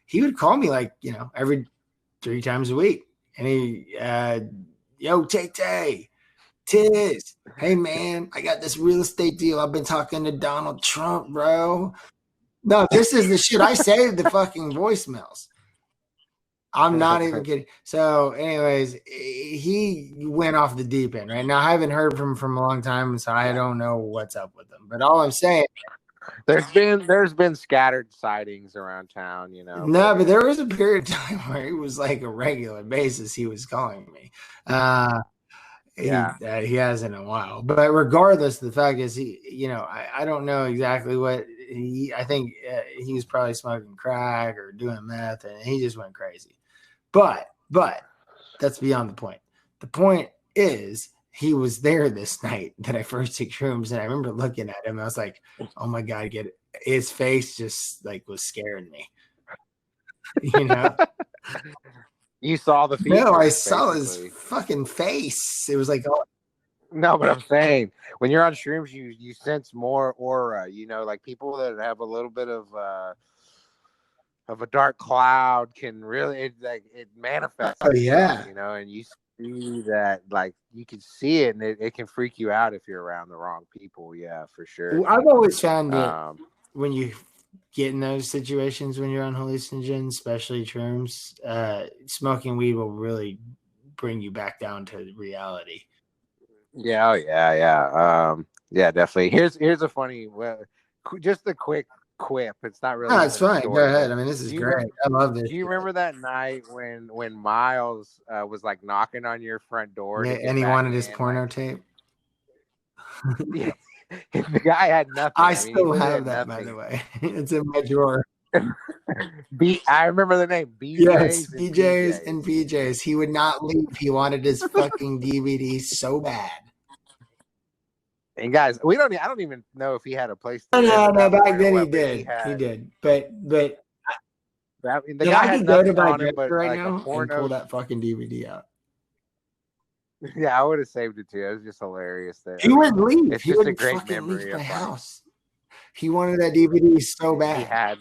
he would call me every 3 times a week, and he, yo, Tay, TIZZ, hey man, I got this real estate deal. I've been talking to Donald Trump, bro. No, this is the shit. I saved the fucking voicemails. I'm not even kidding. So, anyways, he went off the deep end. Right now, I haven't heard from him from a long time, so I don't know what's up with him. But all I'm saying, there's been scattered sightings around town. No, but there was a period of time where it was like a regular basis. He was calling me. He hasn't in a while. But regardless, the fact is, I don't know exactly what I think he was probably smoking crack or doing meth, and he just went crazy. But that's beyond the point. The point is he was there this night that I first took shrooms, and I remember looking at him. I was like, "Oh my god, get it!" His face just was scaring me. You saw the features. No, I saw his fucking face. It was like, No, but I'm saying when you're on shrooms, you sense more aura. You know, like people that have a little bit of a dark cloud can really it manifests Oh itself. yeah. You know, and you see that like you can see it, and it can freak you out if you're around the wrong people. Yeah, for sure. I've always found it Um, when you get in those situations when you're on hallucinogens, especially shrooms, smoking weed will really bring you back down to reality. yeah, oh, yeah, definitely. Here's a funny, just a quick quip. It's not really No, it's even a fine. Go story, ahead. but I mean, this is do you great. remember? I love this Do you shit. remember that night when Miles was like knocking on your front door to And get he back wanted his in? Like, porno tape. yeah, the guy had nothing. I I mean, he still literally have had that, by the nothing. way. It's in my drawer. I remember the name Yes, BJ's and BJ's and PJ's. PJ's. He would not leave. He wanted his fucking DVD so bad. And guys, we don't. I don't even know if he had a place to live No, at no. that Back point or then he what. But he did. He had. did. But I mean, the if guy I had could go to nothing my on him, dresser but right like a now and pull porno. that fucking DVD out. Yeah, I would have saved it too. It was just hilarious. He wouldn't leave. It's He just a wouldn't great fucking leave memory my of like house. He wanted that DVD so he bad. had.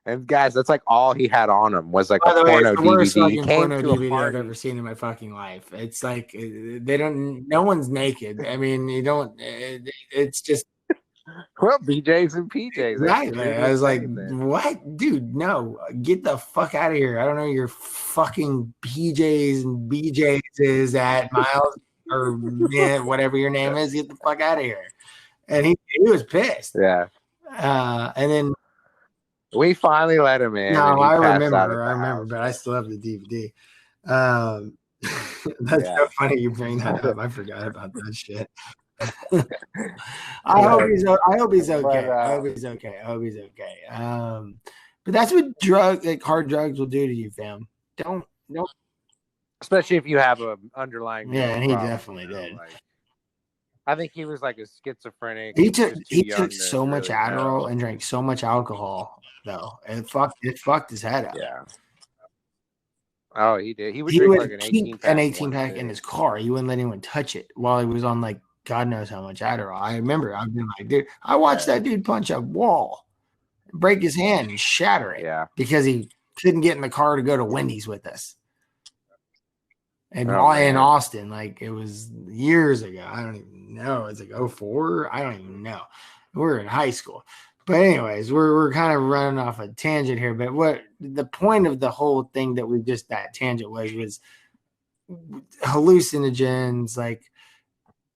And guys, that's like all he had on him was like By a the way, it's porno the worst DVD. He fucking came porno to a DVD I've ever party. seen in my fucking life. It's like they don't. No one's naked. I mean, you don't. It's just Well, BJ's and PJ's. They can exactly. treat I it was as like, anything. what, dude? No, get the fuck out of here. I don't know your fucking PJs and BJs is at Miles or whatever your name is. Get the fuck out of here. And he was pissed. Yeah. And then We finally let him in, no, and he I passed out at remember, the house. but I still have the DVD. That's so funny you bring that up. I forgot about that shit. I hope he's okay. I hope he's okay. I hope he's okay. But that's what hard drugs will do to you, fam. Don't. Especially if you have a underlying Yeah, mental and he problem, definitely did. Like, I think he was like a schizophrenic. He And took just too young so to much really Adderall know. and drank so much alcohol, though. It fucked his head up. Yeah. Oh, he did. He would He drink would like an keep 18 an pack. 18 pack in his car. He wouldn't let anyone touch it while he was on like God knows how much Adderall. I remember I've been like, dude, I watched that dude punch a wall, break his hand, and shatter it because he couldn't get in the car to go to Wendy's with us. And in Austin, like it was years ago. I don't even know. It's like 04. I don't even know. We were in high school. But anyways, we're kind of running off a tangent here. But what the point of the whole thing that tangent was hallucinogens like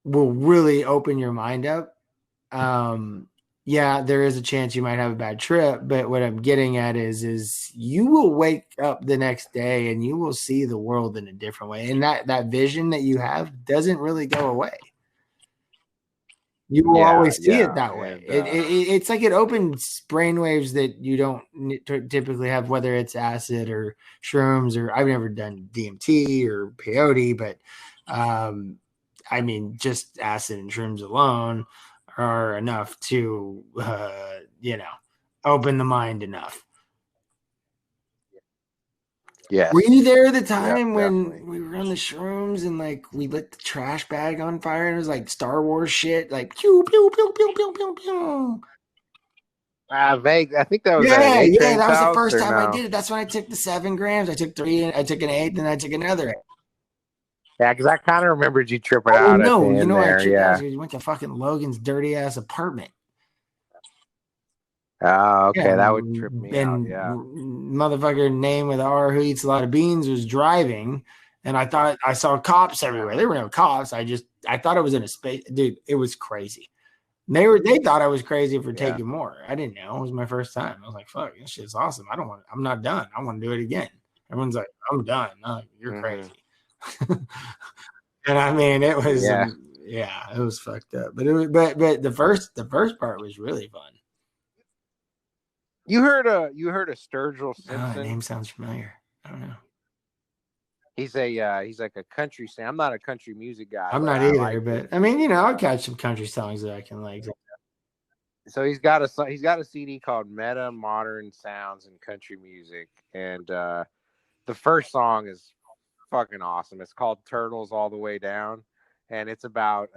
will really open your mind up. Yeah, there is a chance you might have a bad trip, but what I'm getting at is you will wake up the next day and you will see the world in a different way. And that vision that you have doesn't really go away. You will always see it that way. It's like it opens brainwaves that you don't typically have, whether it's acid or shrooms, or I've never done DMT or peyote, but I mean, just acid and shrooms alone are enough to, open the mind enough. Yes. Were you there at the time when we were on the shrooms and like we lit the trash bag on fire and it was like Star Wars shit, like pew pew pew pew pew pew pew. Vague. I think that was that was the first time I did it. That's when I took the 7 grams. I took 3, and I took an 8, and I took another 8. Yeah, because I kind of remembered you tripping out. No, you know, I tripped out because you went to fucking Logan's dirty ass apartment. Oh, okay, that would trip me out. Yeah, motherfucker name with R who eats a lot of beans was driving, and I thought I saw cops everywhere. There were no cops. I thought I was in a space, dude. It was crazy. They thought I was crazy for taking more. I didn't know. It was my first time. I was like, fuck, this shit's awesome. I'm not done. I want to do it again. Everyone's like, I'm done. No, you're crazy. And I mean, it was it was fucked up. But the first part was really fun. You heard a Sturgill Simpson? Oh, that name sounds familiar. I don't know. He's like a country singer. I'm not a country music guy. I'm not either, but I mean, I'll catch some country songs that I can like. So he's got a CD called Meta Modern Sounds in Country Music, and the first song is fucking awesome. It's called Turtles All the Way Down, and it's about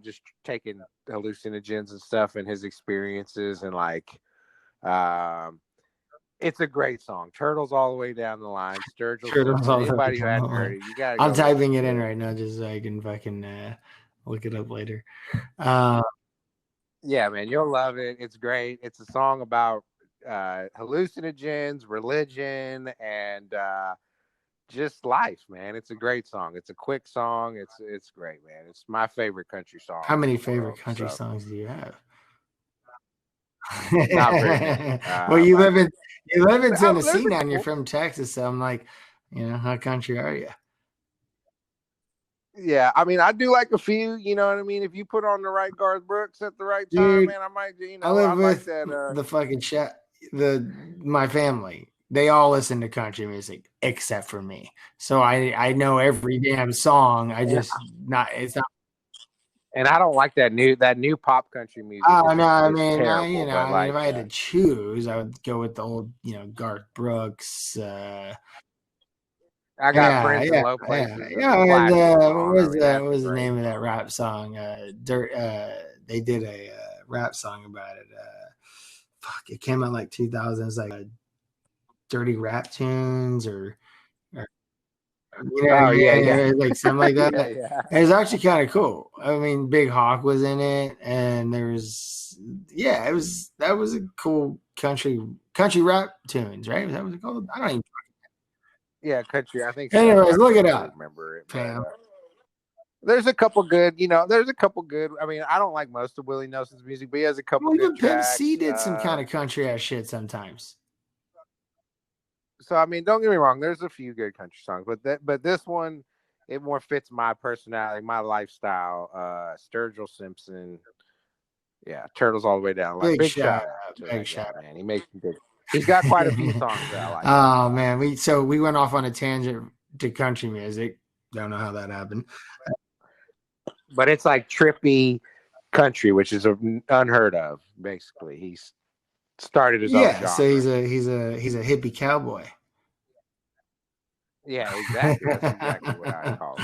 just taking hallucinogens and stuff and his experiences, and like it's a great song. Turtles All the Way Down the Line, Sturgill Simpson. Anybody who hadn't heard it, you gotta I'm go typing it in it. right now just so I can fucking look it up later. Yeah, man, you'll love it. It's great. It's a song about hallucinogens, religion, and just life, man. It's a great song. It's a quick song. It's great, man. It's my favorite country song. How many favorite country songs do you have? Not very many. Well, you live in Tennessee now, and you're cool. from Texas, so I'm like, how country are you? Yeah, I mean, I do like a few. You know what I mean? If you put on the right Garth Brooks at the right time, Dude, man, I might. I live with like that. The fucking my family. They all listen to country music except for me. So I know every damn song. It's not. And I don't like that new pop country music. Oh no, I mean, if I had to choose, I would go with the old, Garth Brooks. I got friends in low places. What was the name of that rap song? They did a rap song about it. It came out like 2000s, like Dirty Rap Tunes or like something like that. It was actually kind of cool. I mean, Big Hawk was in it, and that was a cool country rap tunes, right? That was it called? I don't even. Yeah, country. I think. Anyways, look it up. Remember it, fam. There's a couple good. I mean, I don't like most of Willie Nelson's music, but he has a couple good tracks. Pimp C did some kind of country ass shit sometimes. So I mean, don't get me wrong. There's a few good country songs, but this one, it more fits my personality, my lifestyle. Sturgill Simpson, yeah, Turtles All the Way Down. Like, big shout out, man. He makes me good. He's got quite a few songs that I like. Oh man, we went off on a tangent to country music. Don't know how that happened, but it's like trippy country, which is unheard of. Basically, he's started his own genre. So he's a hippie cowboy. Yeah, exactly. That's exactly what I call it.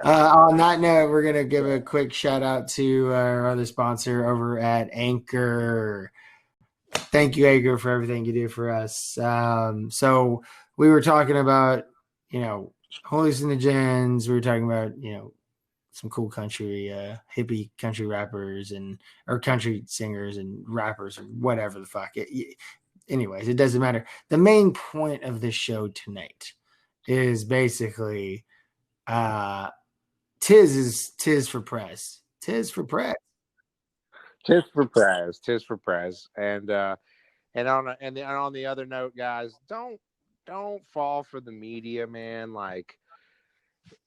On that note, we're gonna give a quick shout out to our other sponsor over at Anchor. Thank you, Anchor, for everything you do for us. So we were talking about, hallucinogens. We were talking about, some cool country, hippie country rappers or country singers and rappers or whatever the fuck. Anyways, it doesn't matter. The main point of this show tonight is basically TIZZ for Prez. TIZZ for Prez. TIZZ for Prez. TIZZ for Prez. And on the other note, guys, don't fall for the media, man. Like,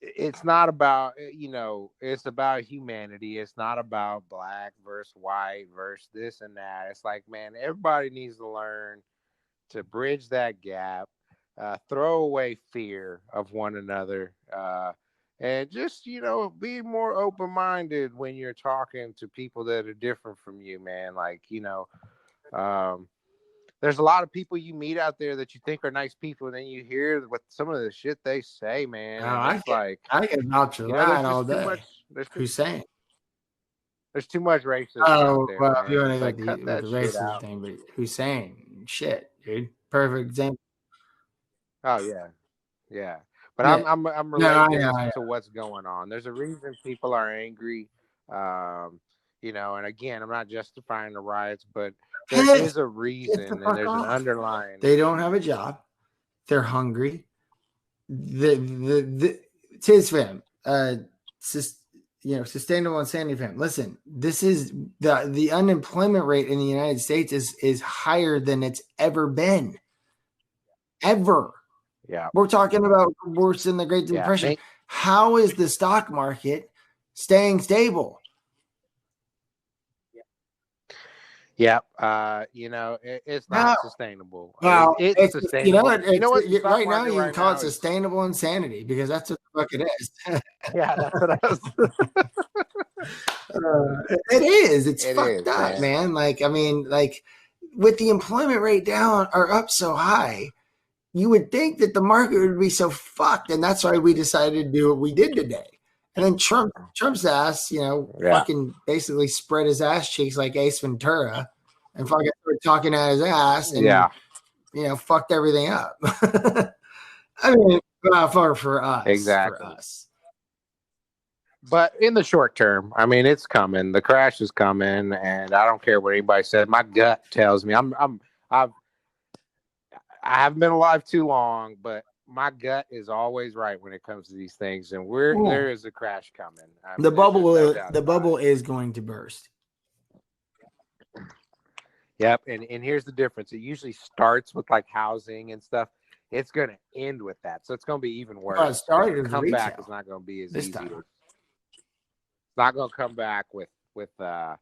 it's not about, it's about humanity. It's not about black versus white versus this and that. It's like, man, everybody needs to learn to bridge that gap, throw away fear of one another, and just, be more open-minded when you're talking to people that are different from you, man. Like, there's a lot of people you meet out there that you think are nice people, and then you hear what some of the shit they say, man. I can vouch for that all day. Who's saying? There's too much racism out there. Well, you want to like, cut the racism thing, but Hussein, shit, dude, perfect example. Oh yeah. But yeah. I'm relating to what's going on. There's a reason people are angry, and again, I'm not justifying the riots, but there is a reason, and there's an underlying. They don't have a job. They're hungry. The TIZZ fam, sustainable insanity fam. Listen, this is the unemployment rate in the United States is higher than it's ever been. Ever. Yeah. We're talking about worse than the Great Depression. How is the stock market staying stable? Yeah, it's not sustainable. Well, it's sustainable. Right now you can call it sustainable insanity because that's what the fuck it is. Yeah, that's what I was. It is. It's fucked up, man. Like, I mean, like, with the employment rate down or up so high, you would think that the market would be so fucked, and that's why we decided to do what we did today. And then Trump's ass, fucking basically spread his ass cheeks like Ace Ventura and fucking started talking at his ass and, fucked everything up. I mean, for us. Exactly. For us. But in the short term, I mean, it's coming. The crash is coming, and I don't care what anybody said. My gut tells me I haven't been alive too long, but my gut is always right when it comes to these things, and there is a crash coming. The bubble is going to burst. Yep, and here's the difference. It usually starts with like housing and stuff. It's going to end with that, so it's going to be even worse. It started with comeback retail. is not going to be as this easy. time. It's not going to come back with like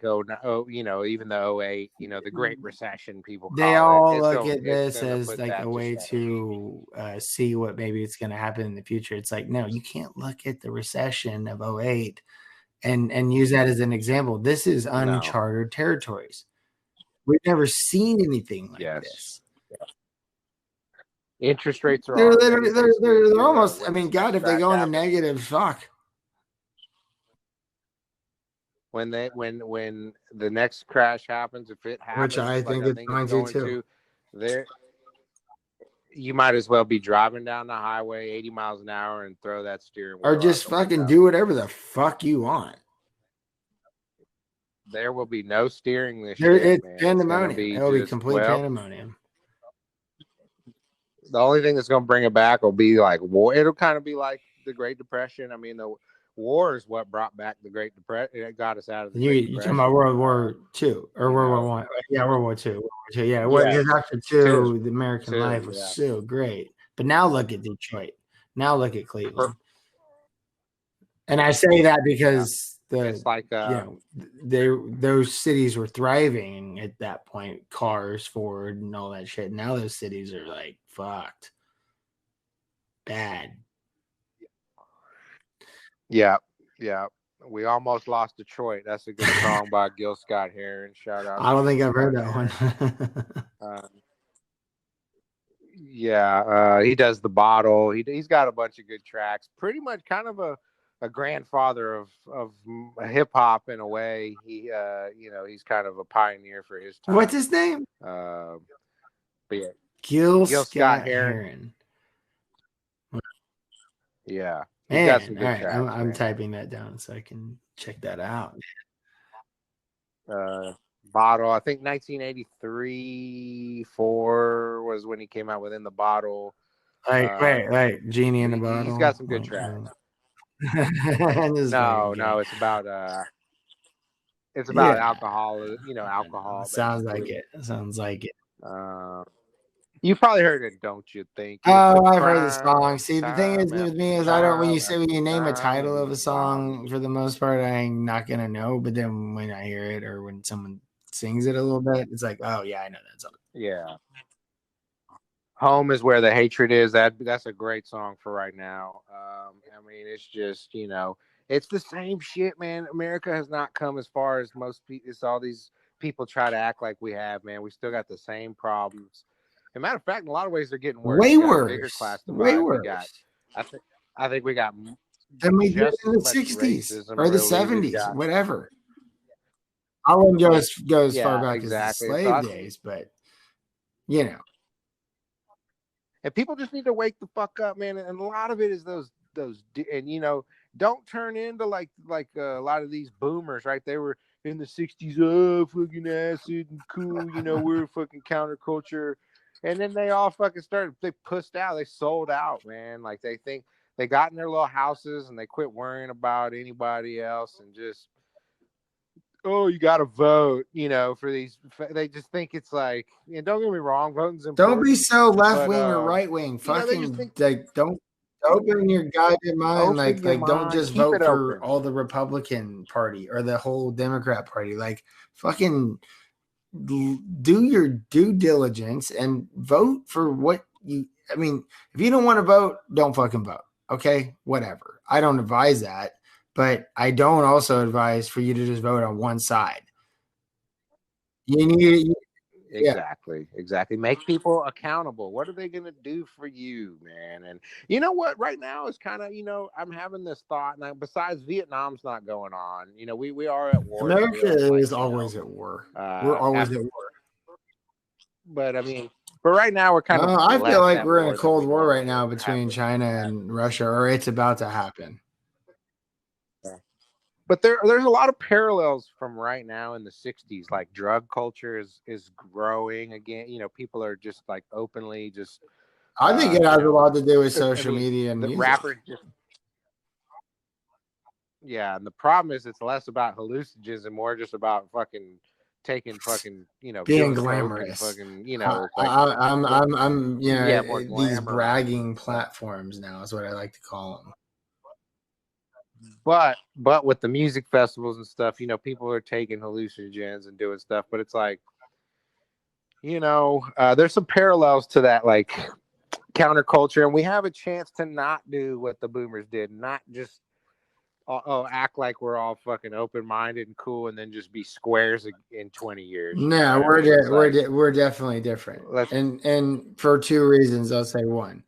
even the 08, the Great Recession. People they call all it. look at this as like a way to see what maybe it's going to happen in the future. It's like, no, you can't look at the recession of 08 and use that as an example. This is uncharted territories. We've never seen anything like this. Interest rates are they're almost. I mean, God, if they go in the negative, fuck. When the next crash happens, if it happens, which I think it's going to, there, you might as well be driving down the highway 80 miles an hour and throw that steering wheel, or just fucking do whatever the fuck you want. There will be no steering this shit, it's man. Pandemonium. It'll be complete pandemonium. The only thing that's going to bring it back will be like war. It'll kind of be like the Great Depression. I mean, the war is what brought back the Great Depression. It got us out of the Great Depression. You're talking about World War II or World War One? Yeah, World War II. Yeah, because after two, the American life was so great. But now look at Detroit. Now look at Cleveland. And I say that because it's like those cities were thriving at that point. Cars, Ford, and all that shit. Now those cities are like fucked, bad. Yeah. We almost lost Detroit. That's a good song by Gil Scott-Heron. Shout out. I don't think I've heard that one. He does The Bottle. He's got a bunch of good tracks. Pretty much kind of a grandfather of hip hop in a way. He he's kind of a pioneer for his time. What's his name? Gil Scott-Heron. Yeah. Man, got some good tracks, I'm typing that down so I can check that out. Bottle, I think 1983, 4 was when he came out with In the Bottle. Right. Genie in the Bottle. He's got some good tracks. No, it's about alcohol. Alcohol. Sounds like it. You probably heard it, don't you think? I've heard the song. See, the thing is with me is I don't. When you name a title of a song, for the most part, I'm not gonna know. But then when I hear it or when someone sings it a little bit, it's like, oh yeah, I know that song. Yeah. Home is where the hatred is. That's a great song for right now. I mean, it's just it's the same shit, man. America has not come as far as most people. It's all these people try to act like we have, man. We still got the same problems. As a matter of fact, in a lot of ways, they're getting worse. Way worse. Bigger class divide. Way worse. I think we got. Then we did in the 60s or the 70s, whatever. I wouldn't go as far back as the slave days, but And people just need to wake the fuck up, man. And a lot of it is those, and don't turn into like a lot of these boomers, right? They were in the 60s, fucking acid and cool, we're fucking counterculture. And then they all fucking they pussed out. They sold out, man. Like they think they got in their little houses and they quit worrying about anybody else and just, you got to vote, for these. They just think it's like, don't get me wrong, voting's important. Don't be so left wing or right wing. Fucking don't open your goddamn mind. Like don't just vote for all the Republican Party or the whole Democrat Party. Like fucking do your due diligence and vote for what you. I mean, if you don't want to vote, don't fucking vote. Okay, whatever. I don't advise that. But I don't also advise for you to just vote on one side. You need Exactly. Make people accountable. What are they going to do for you, man? And you know what? Right now is kind of, I'm having this thought. Now, besides Vietnam's not going on, we are at war America still. is always at war. We're always at war. But I mean, but right now we're kind of. I feel like we're in a than Cold we War right normally now have between been. China and Russia, or it's about to happen. But there's a lot of parallels from right now in the 60s. Like drug culture is growing again. People are just like openly just. I think it has a lot to do with social media and the music. rappers just. Yeah, and the problem is it's less about hallucinogens and more just about fucking taking fucking being glamorous. Fucking I'm more these bragging platforms now is what I like to call them. But with the music festivals and stuff, people are taking hallucinogens and doing stuff. But it's like, there's some parallels to that, like counterculture, and we have a chance to not do what the boomers did, not just act like we're all fucking open-minded and cool, and then just be squares in 20 years. No, we're definitely different, and for two reasons. I'll say one.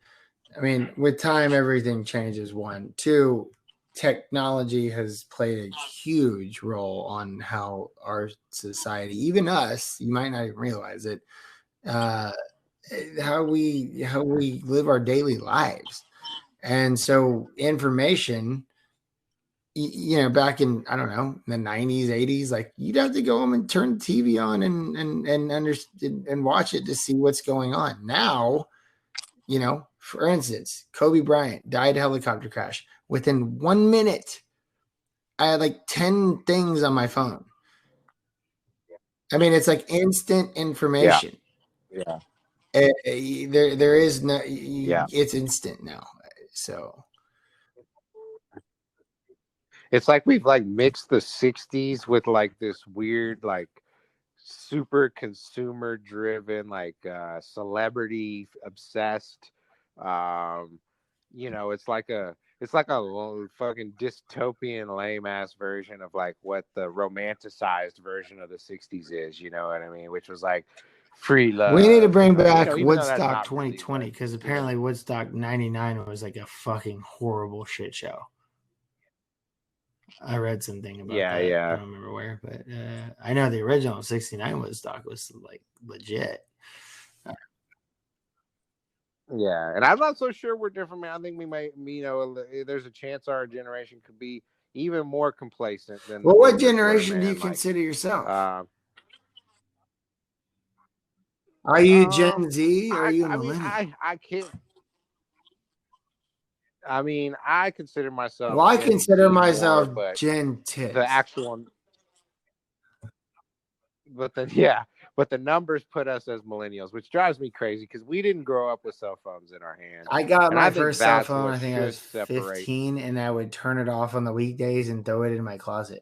I mean, with time, everything changes. One, two. Technology has played a huge role on how our society, even us, you might not even realize it, how we live our daily lives. And so information, back in, I don't know, the 90s, 80s, like you'd have to go home and turn the TV on and understand and watch it to see what's going on. Now, for instance, Kobe Bryant died helicopter crash. Within 1 minute, I had like 10 things on my phone. I mean, it's like instant information. Yeah. There is no. It's instant now. So it's like we've like mixed the 60s with like this weird like super consumer driven like celebrity obsessed it's like a fucking dystopian lame ass version of like what the romanticized version of the 60s is, you know what I mean, which was like free love. We need to bring back Woodstock 2020 because apparently Woodstock 99 was like a fucking horrible shit show. I read something about that. I don't remember where, but I know the original 69 Woodstock was like legit. Yeah, and I'm not so sure we're different, man. I think we might, there's a chance our generation could be even more complacent than. Well, what generation do you consider yourself? Are you Gen Z? Or are you a millennial? I can't. I mean, I consider myself. Well, I consider myself Gen T. The actual. But the numbers put us as millennials, which drives me crazy because we didn't grow up with cell phones in our hands. I got my first cell phone, I think I was 15, and I would turn it off on the weekdays and throw it in my closet.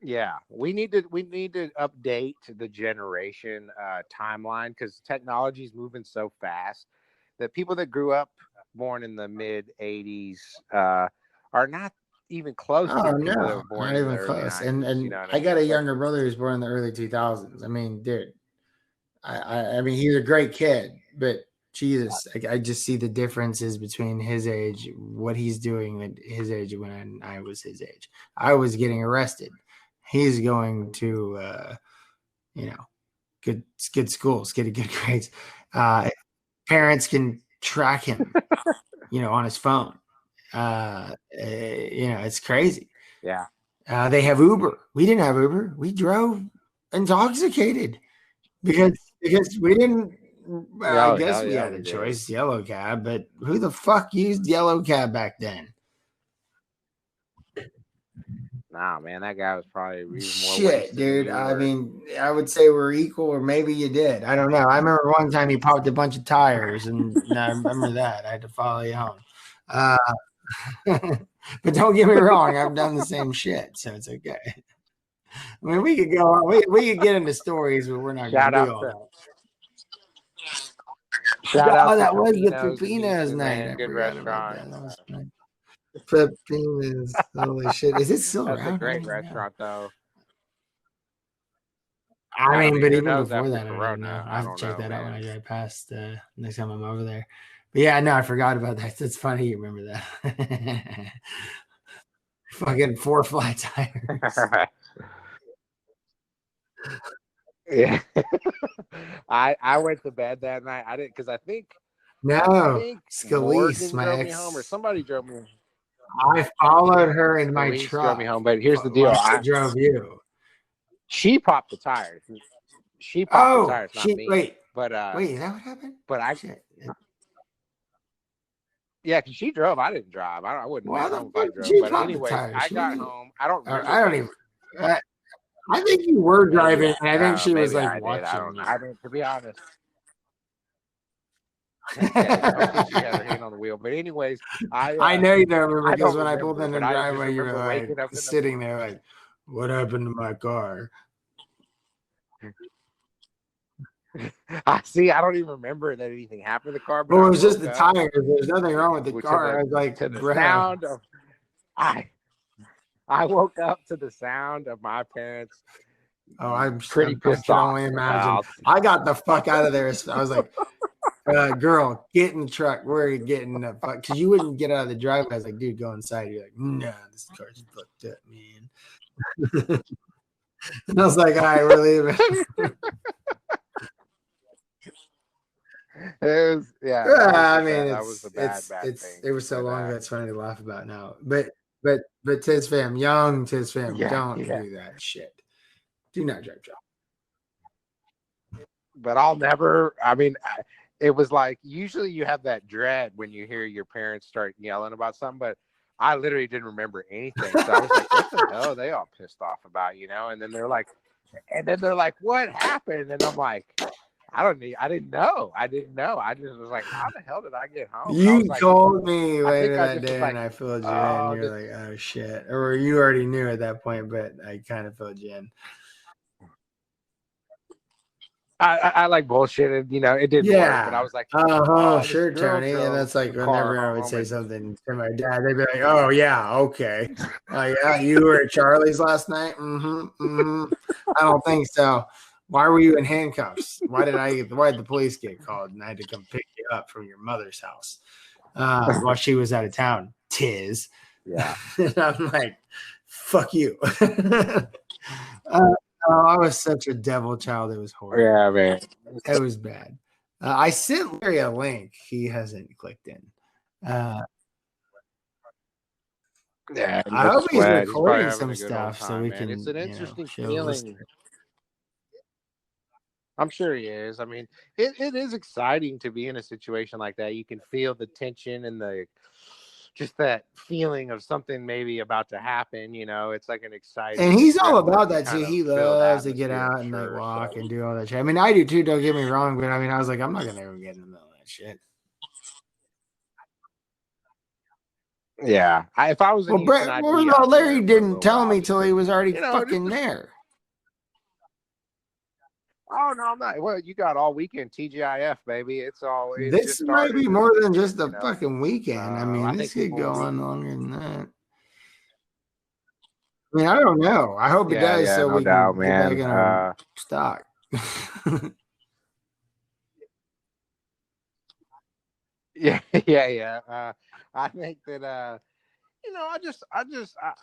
Yeah, we need to update the generation timeline because technology is moving so fast that people that grew up born in the mid 80s are not even close to people that were born not even close. 90s, and I got a younger brother who's born in the early 2000s. I mean, dude, I mean, he's a great kid, but Jesus, I just see the differences between his age, what he's doing at his age when I was his age. I was getting arrested. He's going to, good schools, getting good grades. Parents can track him, on his phone. It's crazy. Yeah. They have Uber. We didn't have Uber. We drove intoxicated because we didn't. I guess we had a choice, yellow cab, but who the fuck used yellow cab back then? Nah, man, that guy was probably even more shit, dude. I mean, I would say we're equal, or maybe you did. I don't know. I remember one time he popped a bunch of tires, and I remember that. I had to follow you home. But don't get me wrong, I've done the same shit, so it's okay. I mean, we could go. We could get into stories, but we're not going to do all that. Shout out that was the Pepinos night. I forgot about that. That was nice. Pepinos. Holy shit. Is it still around? That's a great restaurant, though. I mean, but who even knows before after that, I don't even know. Corona? I I have to don't check know, that out when man. I drive past next time I'm over there. But yeah, no, I forgot about that. It's funny you remember that. Fucking 4 flat tires. Yeah. I went to bed that night. I didn't because I No, think Scalise, Morgan my drove me home or ex. somebody drove me. I followed her in my Scalise drove me truck home. But here's the deal: while she drove you. she popped the tires. She popped the Oh, tires, not me. wait, But is that what happened? but I Shit. yeah, because she drove. I didn't drive. I wouldn't Why have been the home if I fuck did drove. you But pop the anyways, tires? I She got wasn't. home. I don't remember. I don't even. I think you were Maybe driving, and I think she was maybe like I did. I don't watching know. you. I mean, to be honest, yeah, hopefully she had her hand on the wheel. But anyways, I know you don't remember I because don't when I pulled remember. in the But I just driveway, you were remember like waking up in the sitting there, like, "What happened to my car?" I see. I don't even remember that anything happened to the car, but Well, I it was just woke the up tires. There's nothing wrong with the to car. I was like, the "Bruh." sound of I I woke up to the sound of my parents Oh, pretty I pissed can off. only imagine. I got the fuck out of there. I was like, girl, get in the truck. We're getting the fuck, because you wouldn't get out of the driveway. I was like, dude, go inside. You're like, nah, this car's fucked up, man. And I was like, all right, we're leaving. It was, yeah, I mean, that was the bad thing. it was so But long ago. It's funny to laugh about now. But TIZZ fam, young TIZZ fam, yeah, don't do that shit. Do not drive drunk. but I'll never. I mean, it was like usually you have that dread when you hear your parents start yelling about something, but I literally didn't remember anything. So I was like, "What the hell are they all pissed off about?" You know? And then they're like, "What happened?" And I'm like, I didn't know. I just was like, "How the hell did I get home?" And I was You like, called me I later think I that just was day like, and I filled you in. "Oh, You're like, oh shit. Or you already knew at that point, but I kind of filled you in. I like bullshitted, you know, it didn't work, but I Yeah. was like, Oh, this sure, girl Tony. And drove that's like the car whenever I would home say and something to my dad, they'd be like, oh, yeah, okay. Yeah, you were at Charlie's last night? Mm-hmm. Mm-hmm. I don't think so. Why were you in handcuffs? Why did the police get called and I had to come pick you up from your mother's house while she was out of town? TIZZ. yeah. And I'm like, fuck you. I was such a devil child. It was horrible. Yeah, man. It was bad. I sent Larry a link. He hasn't clicked in. Yeah, I hope he's He's probably recording having some a good old stuff so time, we man. It's can, an interesting show the feeling. listener. I'm sure he is. I mean, it is exciting to be in a situation like that. You can feel the tension and just that feeling of something maybe about to happen. You know, it's like an exciting. And he's all adrenaline about that too. kind of He filled loves to get atmosphere, out I'm and like sure. walk So, and do all that shit. I mean, I do too. Don't get me wrong, but I mean, I was like, I'm not gonna ever get in the middle of that shit. yeah, if I was in Houston, I'd be No, out Larry there for a didn't little tell while me till he because was already you know fucking there. Oh no, I'm not. Well, you got all weekend TGIF, baby. It's This just might started be this more than weekend. just a You know, fucking weekend. I mean, I this think could people go will be. on longer than that. I mean, I don't know. I hope it does so No we doubt, can get back man. in our stock. Yeah. I think that you know,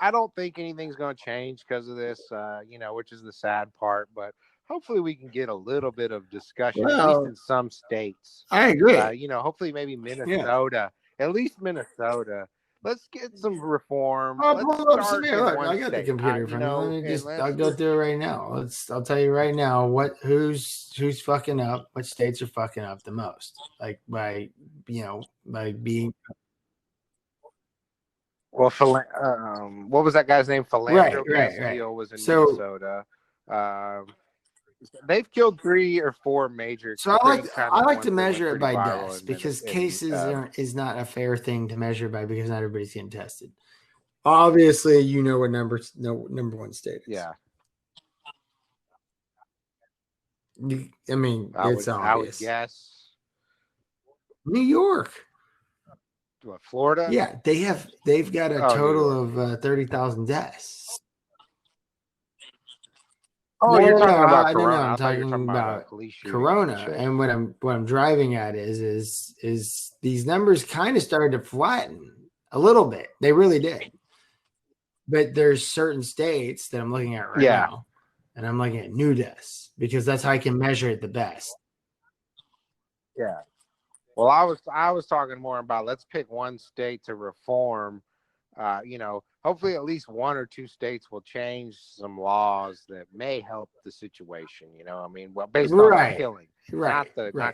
I don't think anything's going to change because of this. You know, which is the sad part, but hopefully we can get a little bit of discussion, at least Well, in some states. I agree. You know, hopefully maybe Minnesota, at least Minnesota. Let's get some reform. I'll Let's pull up some start here. in Look, one I got the state. computer in You front of me. know, Let me and I'll let's go through it right now. I'll tell you right now who's fucking up, which states are fucking up the most. Like by being well, what was that guy's name? Philandro right. Castillo was in So Minnesota. They've killed 3 or 4 major, So I like pretty kind I of like to ones that went measure it pretty by viral deaths in because minutes. is not a fair thing to measure by because not everybody's getting tested. Obviously, you know what number one state is. Yeah, I mean, it's I would obvious. guess New York. what, Florida. Yeah, they've got a New total York. of 30,000 deaths. Oh, you're talking about no, Corona. I'm I thought you were talking talking about about police shootings and Corona. shit. And what I'm driving at is these numbers kind of started to flatten a little bit. They really did. But there's certain states that I'm looking at right now, and I'm looking at new deaths because that's how I can measure it the best. Yeah. Well, I was talking more about let's pick one state to reform. Hopefully at least one or two states will change some laws that may help the situation. I mean, well, based on the killing, not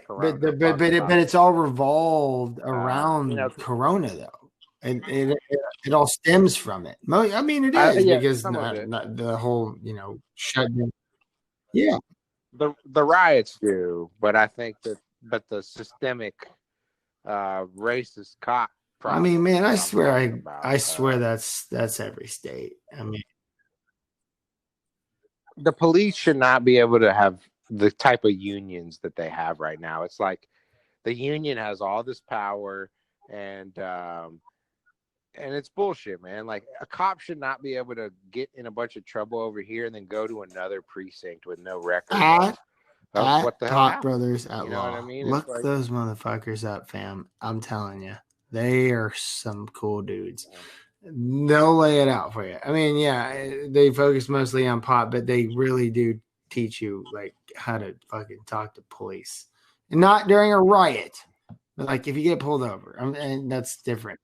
Corona. But it's all revolved around Corona though. It all stems from it. I mean, it is because not the whole shutdown. Yeah, the riots do, but I think but the systemic racist cop. I mean, man, I swear that's every state. I mean, the police should not be able to have the type of unions that they have right now. It's like the union has all this power, and it's bullshit, man. Like a cop should not be able to get in a bunch of trouble over here and then go to another precinct with no record of what the hell happened. Brothers at You know law. what I mean? Look those motherfuckers up, fam. I'm telling you, they are some cool dudes. They'll lay it out for you. I mean, yeah, they focus mostly on pot, but they really do teach you like how to fucking talk to police, and not during a riot, but like if you get pulled over, and that's different.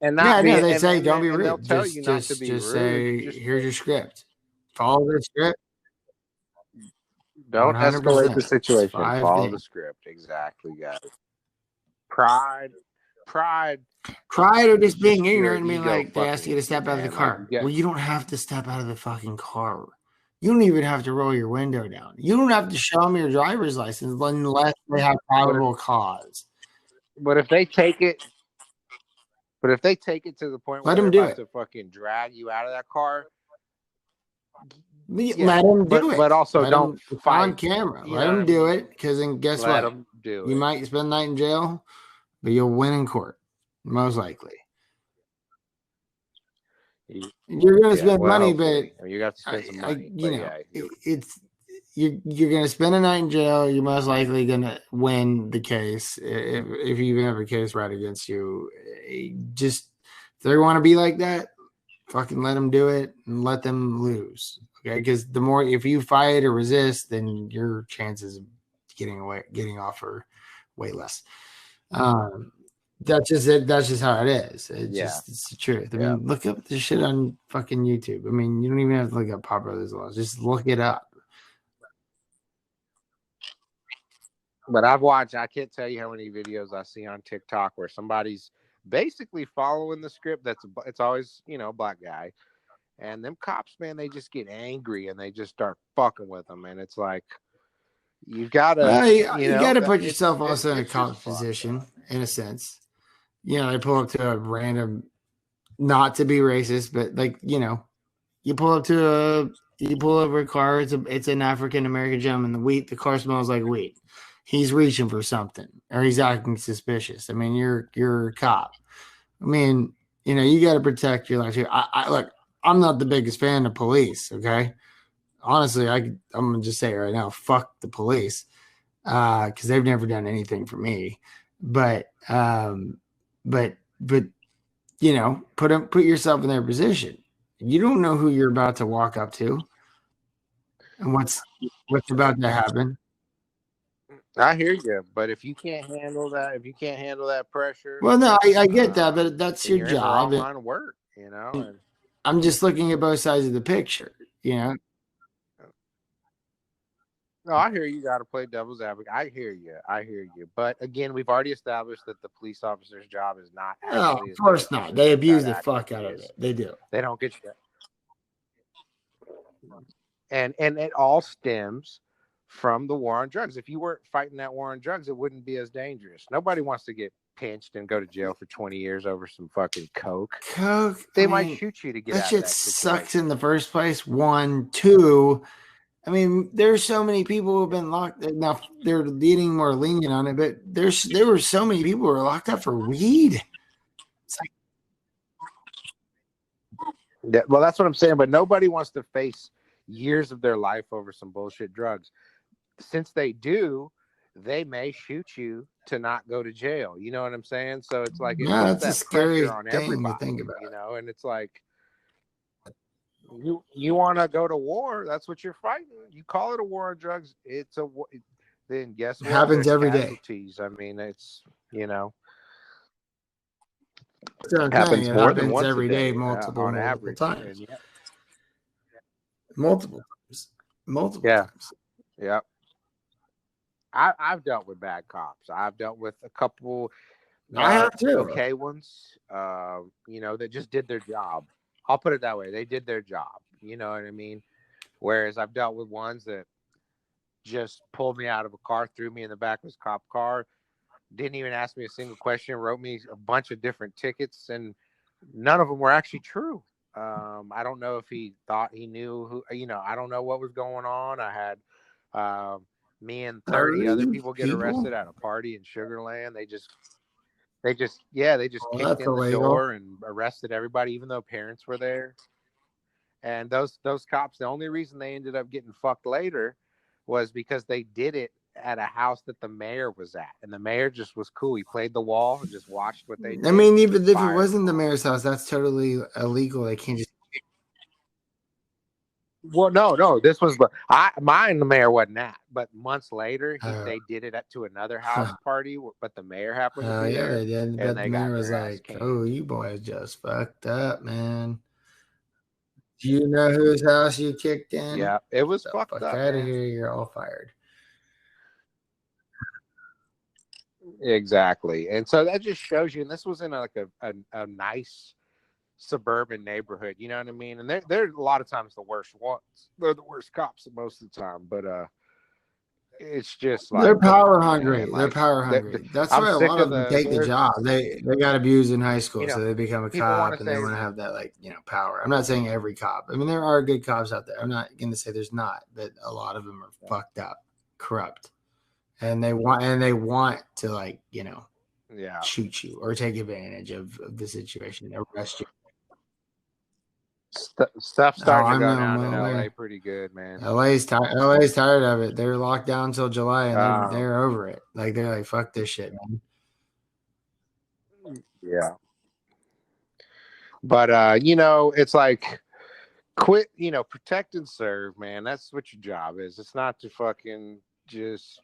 And they say don't be rude. They'll tell you not to be rude. Say here's your script. Follow the script. Don't escalate the situation. Follow the script. Exactly, guys. Pride, or just being ignorant. I mean, like they ask you to step out of the car. Well, you don't have to step out of the fucking car. You don't even have to roll your window down. You don't have to show them your driver's license unless they have probable cause. But if they take it to the point where they're about to fucking drag you out of that car, let them do it. But also don't fight on camera. Let them do it, because then guess what? You might spend the night in jail, but you'll win in court, most likely. You're going to spend money, but you got to spend some money. You're going to spend a night in jail. You're most likely going to win the case if you even have a case right against you. Just if they want to be like that, fucking let them do it and let them lose. Okay, because the more if you fight or resist, then your chances of getting off are way less. That's just it. That's just how it is. It's the truth. I mean, look up this shit on fucking YouTube. I mean, you don't even have to look up Pop Brothers laws. Just look it up. But I can't tell you how many videos I see on TikTok where somebody's basically following the script. It's always, a black guy. And them cops, man, they just get angry and they just start fucking with them. And it's like, you gotta put yourself also in a cop's position, in a sense. They pull up to a random, not to be racist, but like, you pull over a car. It's an African American gentleman. The car smells like weed. He's reaching for something, or he's acting suspicious. I mean, you're a cop. I mean, you got to protect your life here. Look, I'm not the biggest fan of police. Okay, honestly, I'm gonna just say it right now. Fuck the police, because they've never done anything for me. But put yourself in their position. You don't know who you're about to walk up to, and what's about to happen. I hear you, but if you can't handle that pressure, well, no, I get that, but that's your job. Line of work, And I'm just looking at both sides of the picture, No, I hear you. Got to play devil's advocate. I hear you. But again, we've already established that the police officer's job is not. No, of course not. They abuse the fuck out of it. They do. They don't get you. And it all stems from the war on drugs. If you weren't fighting that war on drugs, it wouldn't be as dangerous. Nobody wants to get pinched and go to jail for 20 years over some fucking coke. They might shoot you to get out of that situation. That shit sucks in the first place. 1, 2. I mean, there's so many people who have been locked. Now they're getting more lenient on it, but there were so many people who were locked up for weed. It's like, Yeah, well, that's what I'm saying. But nobody wants to face years of their life over some bullshit drugs. Since they do, they may shoot you to not go to jail. You know what I'm saying? So it's like it Yeah, puts that's a that pressure scary on thing to everybody, think about. and it's like you want to go to war, that's what you're fighting. You call it a war on drugs, then guess It what? happens There's every day. casualties. I mean, it's That's what I'm saying. happens It more than happens once a every day, day multiple on average. times. And Multiple times. Multiple yeah, times. yeah. I've dealt with bad cops. I've dealt with a couple I have too. okay ones, that just did their job. I'll put it that way. They did their job. You know what I mean? Whereas I've dealt with ones that just pulled me out of a car, threw me in the back of his cop car, didn't even ask me a single question, wrote me a bunch of different tickets, and none of them were actually true. I don't know if he thought he knew who, I don't know what was going on. I had me and 30 other people get arrested at a party in Sugar Land. They just kicked in the door and arrested everybody, even though parents were there. And those cops, the only reason they ended up getting fucked later was because they did it at a house that the mayor was at, and the mayor just was cool. He played the wall and just watched what they did. I mean, even if it wasn't the mayor's house, that's totally illegal. They can't just. Well, no, this was mine. The mayor wasn't at, but months later, they did it to another house party, but the mayor happened to be there. They did. But the mayor was like, "Oh, you boys just fucked up, man. Do you know whose house you kicked in? Yeah, it was fucked up. Out of here! You're all fired." Exactly, and so that just shows you. And this was in a nice suburban neighborhood, you know what I mean? And they're a lot of times the worst ones. They're the worst cops most of the time, but it's just like they're power hungry. They're power hungry. That's why a lot of them take the job. They got abused in high school, so they become a cop, and they want to have that power. I'm not saying every cop. I mean, there are good cops out there. I'm not going to say there's not, but a lot of them are fucked up, corrupt, and they want to shoot you or take advantage of the situation, arrest you. Stuff starting to go down in LA pretty good, man. LA's tired of it. They're locked down until July, and they're over it. Like, they're like, fuck this shit, man. Yeah. But it's like, quit, protect and serve, man. That's what your job is. It's not to fucking just,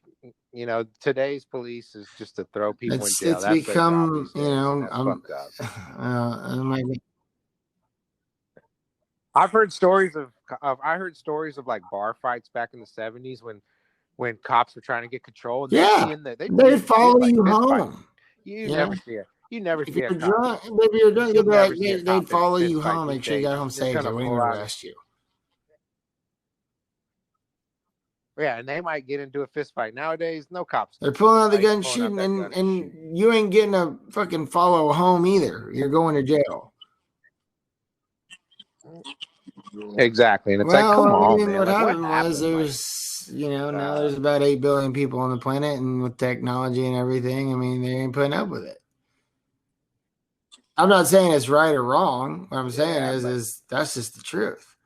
today's police is just to throw people in jail. It's become, I've heard stories of like bar fights back in the 70s when cops were trying to get control. And they'd follow you home. You never see it. You never see it. Maybe you're drunk. They'd follow you home, make sure you got home safe. They wouldn't arrest you. Yeah, and they might get into a fist fight. Nowadays, no cops. They're pulling out the gun, shooting, and you ain't getting a fucking follow home either. You're going to jail. Exactly, and it's like, come on, man. What happened was there's, now there's about 8 billion people on the planet, and with technology and everything, I mean, they ain't putting up with it. I'm not saying it's right or wrong. What I'm saying is that's just the truth.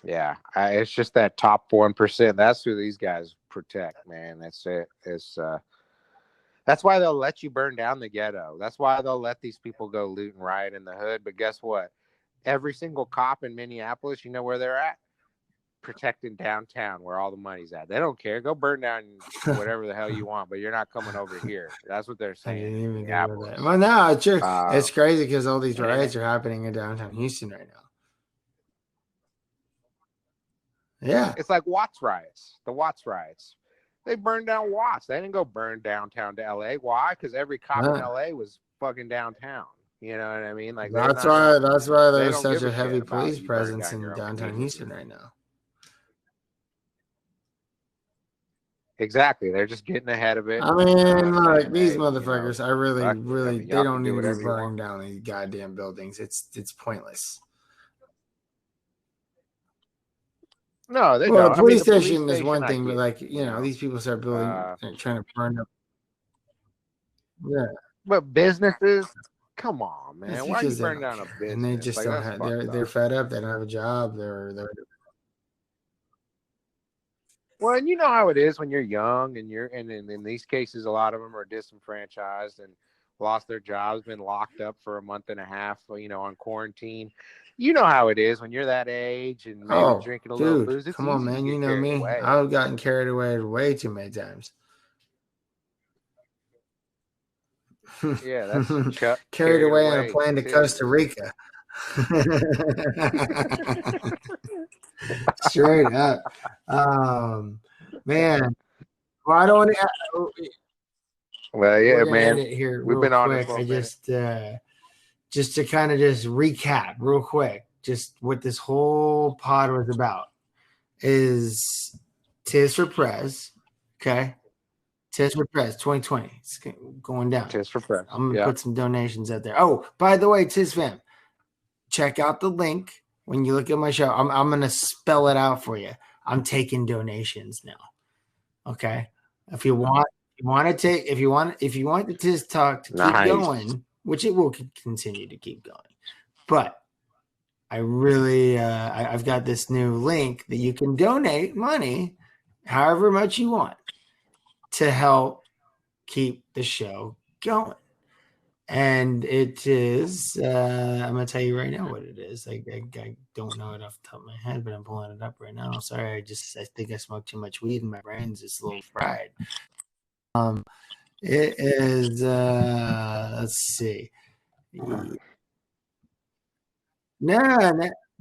Yeah, it's just that top 1%. That's who these guys protect, man. That's it. That's why they'll let you burn down the ghetto. That's why they'll let these people go loot and riot in the hood. But guess what? Every single cop in Minneapolis, you know where they're at? Protecting downtown, where all the money's at. They don't care. Go burn down whatever the hell you want, but you're not coming over here. That's what they're saying. I didn't even think of that. Well, no, it's true. It's crazy because all these riots are happening in downtown Houston right now. Yeah. It's like Watts riots. The Watts riots. They burned down Watts. They didn't go burn downtown to LA. Why? Because every cop in LA was fucking downtown. You know what I mean? Like, that's why there's such a heavy police presence in downtown Houston right now. Exactly. They're just getting ahead of it. I mean, like, these motherfuckers, I really, they don't need to be burning down these goddamn buildings. It's pointless. No, they don't. The police station is one thing, but these people start building, trying to burn up. Yeah. But businesses, Come on, man. It's Why are you because they burning don't down a care, and they business? just Like, don't that's have. fucked They're up. fed up. They don't have a job. Well, and you know how it is when you're young, and in these cases, a lot of them are disenfranchised and lost their jobs, been locked up for a month and a half, on quarantine. You know how it is when you're that age and maybe Oh, drinking a little dude, booze. It's come on, easy to man. You get know carried me. away. I've gotten carried away way too many times. Yeah, that's Chuck Carried away on a away plane to too. Costa Rica. Straight up. Man. Well, I don't want to. Well, yeah, We're gonna end man. it here We've real been on this quick. for a I minute. just to kind of just recap real quick, just what this whole pod was about is TIZZ for Prez. Okay. TIZZ for Prez 2020. It's going down. Just for press. I'm gonna Yeah. put some donations out there. Oh, by the way, TIZZ fam, check out the link when you look at my show. I'm gonna spell it out for you. I'm taking donations now. Okay. If you want if you want the TIZZ talk to keep Nice. going, which it will continue to keep going, but I really I've got this new link that you can donate money, however much you want, to help keep the show going. And it is I'm gonna tell you right now what it is. I don't know it off the top of my head, but I'm pulling it up right now. Sorry, I think I smoked too much weed and my brain's just a little fried. It is let's see. No,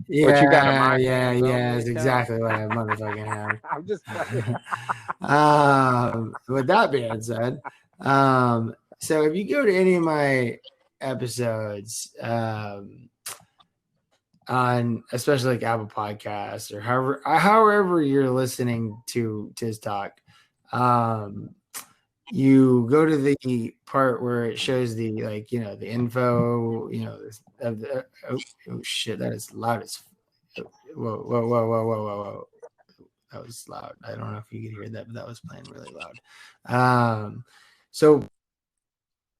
What you got a yeah, My Hands Only that's account? exactly what I motherfucking have. I'm just playing. With that being said, so if you go to any of my episodes, on especially like Apple Podcasts or however you're listening to TIZZ Talk, you go to the part where it shows the the info, of the oh shit, that is loud as whoa. That was loud. I don't know if you could hear that, but that was playing really loud. So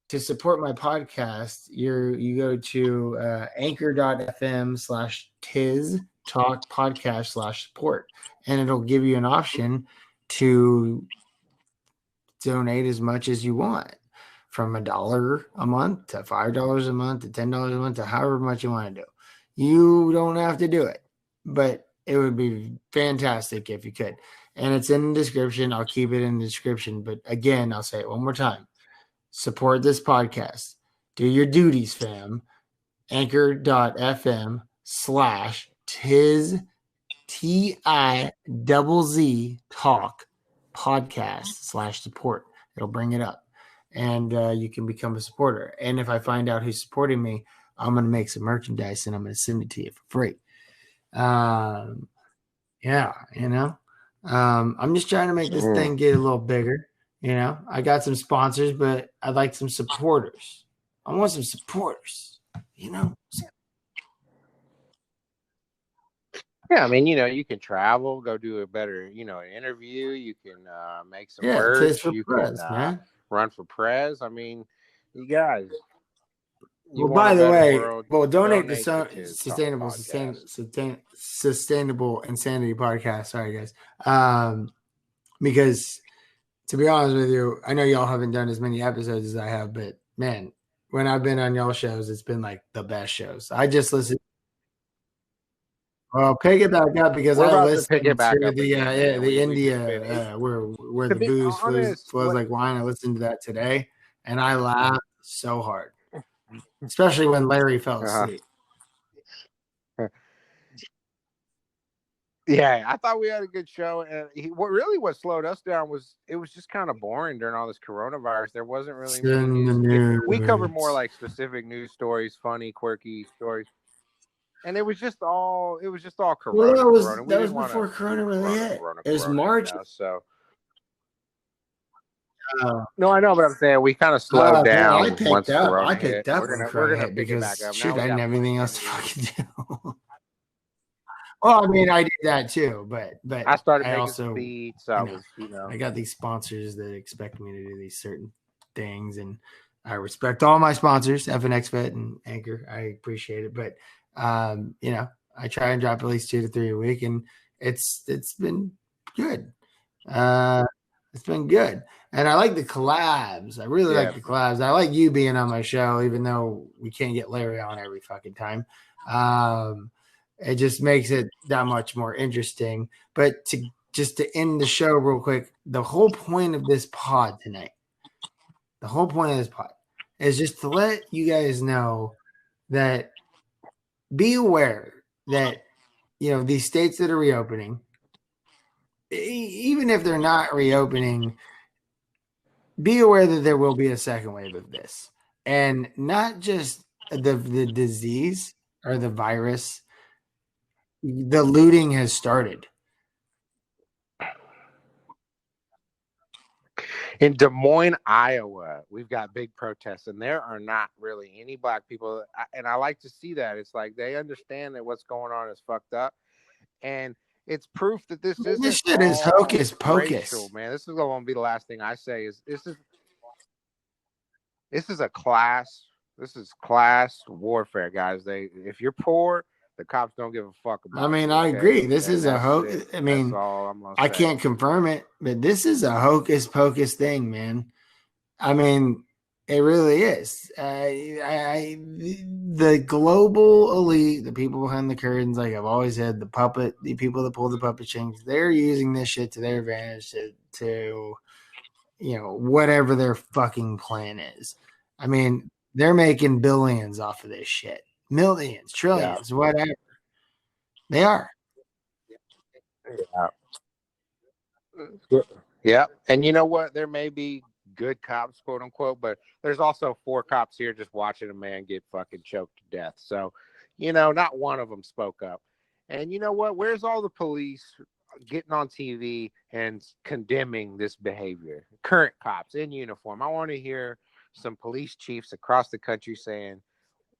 to support my podcast, you go to anchor.fm/TIZZ Talk Podcast /support, and it'll give you an option to donate as much as you want, from $1 a month to $5 a month to $10 a month to however much you want to do. You don't have to do it, but it would be fantastic if you could. And it's in the description. I'll keep it in the description. But again, I'll say it one more time. Support this podcast. Do your duties, fam. Anchor.fm/TIZZ TIZZ Talk Podcast /support. It'll bring it up, and you can become a supporter. And if I find out who's supporting me, I'm going to make some merchandise and I'm going to send it to you for free. Yeah, I'm just trying to make this thing get a little bigger. I got some sponsors, but I'd like some supporters. I want some supporters, Yeah, I mean, you can travel, go do a better, an interview. You can make some TIZZ merch. for You Prez, can man. run for prez. I mean, you guys. You Well, want by a the better way, world, donate to the TIZZ Talk podcast. sustainable insanity podcast. Sorry, guys. Because to be honest with you, I know y'all haven't done as many episodes as I have, but man, when I've been on y'all shows, it's been like the best shows. I just listened. Well, pick it back up because We're I about to pick it listened back to up again, man. the We just finished. India where To the be booze honest, flows like wine. I listened to that today, and I laughed so hard, especially when Larry fell asleep. Yeah, I thought we had a good show, and what slowed us down was it was just kind of boring during all this coronavirus. There wasn't really many news. We cover more like specific news stories, funny, quirky stories, and it was just all Corona. Well, Corona. that was before Corona really hit. It was March. So no, I know, but I'm saying we kind of slowed down I picked up. Corona I picked hit. up We're when gonna Corona hit pick it because back up. shit, Now I we didn't got have anything else to plenty fucking do. Well, I mean, I did that too, but I started I making also, beats. I was, I got these sponsors that expect me to do these certain things, and I respect all my sponsors, FNX Fit and Anchor. I appreciate it, but I try and drop at least 2 to 3 a week, and it's been good. It's been good, and I like the collabs. I really like the collabs. I like you being on my show, even though we can't get Larry on every fucking time. It just makes it that much more interesting. But to end the show real quick, the whole point of this pod tonight. The whole point of this pod is just to let you guys know that be aware that, these states that are reopening, even if they're not reopening, be aware that there will be a second wave of this. And not just the disease or the virus, the looting has started. In Des Moines, Iowa, we've got big protests, and there are not really any black people. And I like to see that. It's like they understand that what's going on is fucked up, and it's proof that this shit is hocus pocus, racial, man. This is going to be the last thing I say. This is a class. This is class warfare, guys. If you're poor, the cops don't give a fuck about. I mean, you, I agree. This is a hocus. I mean, that's all I'm gonna I say. can't confirm it, but this is a hocus pocus thing, man. I mean, it really is. The global elite, the people behind the curtains, like I've always said, the people that pull the puppet strings, they're using this shit to their advantage to whatever their fucking plan is. I mean, they're making billions off of this shit. Millions, trillions, whatever. They are. Yeah. And you know what? There may be good cops, quote unquote, but there's also 4 cops here just watching a man get fucking choked to death. So, not one of them spoke up. And you know what? Where's all the police getting on TV and condemning this behavior? Current cops in uniform. I want to hear some police chiefs across the country saying,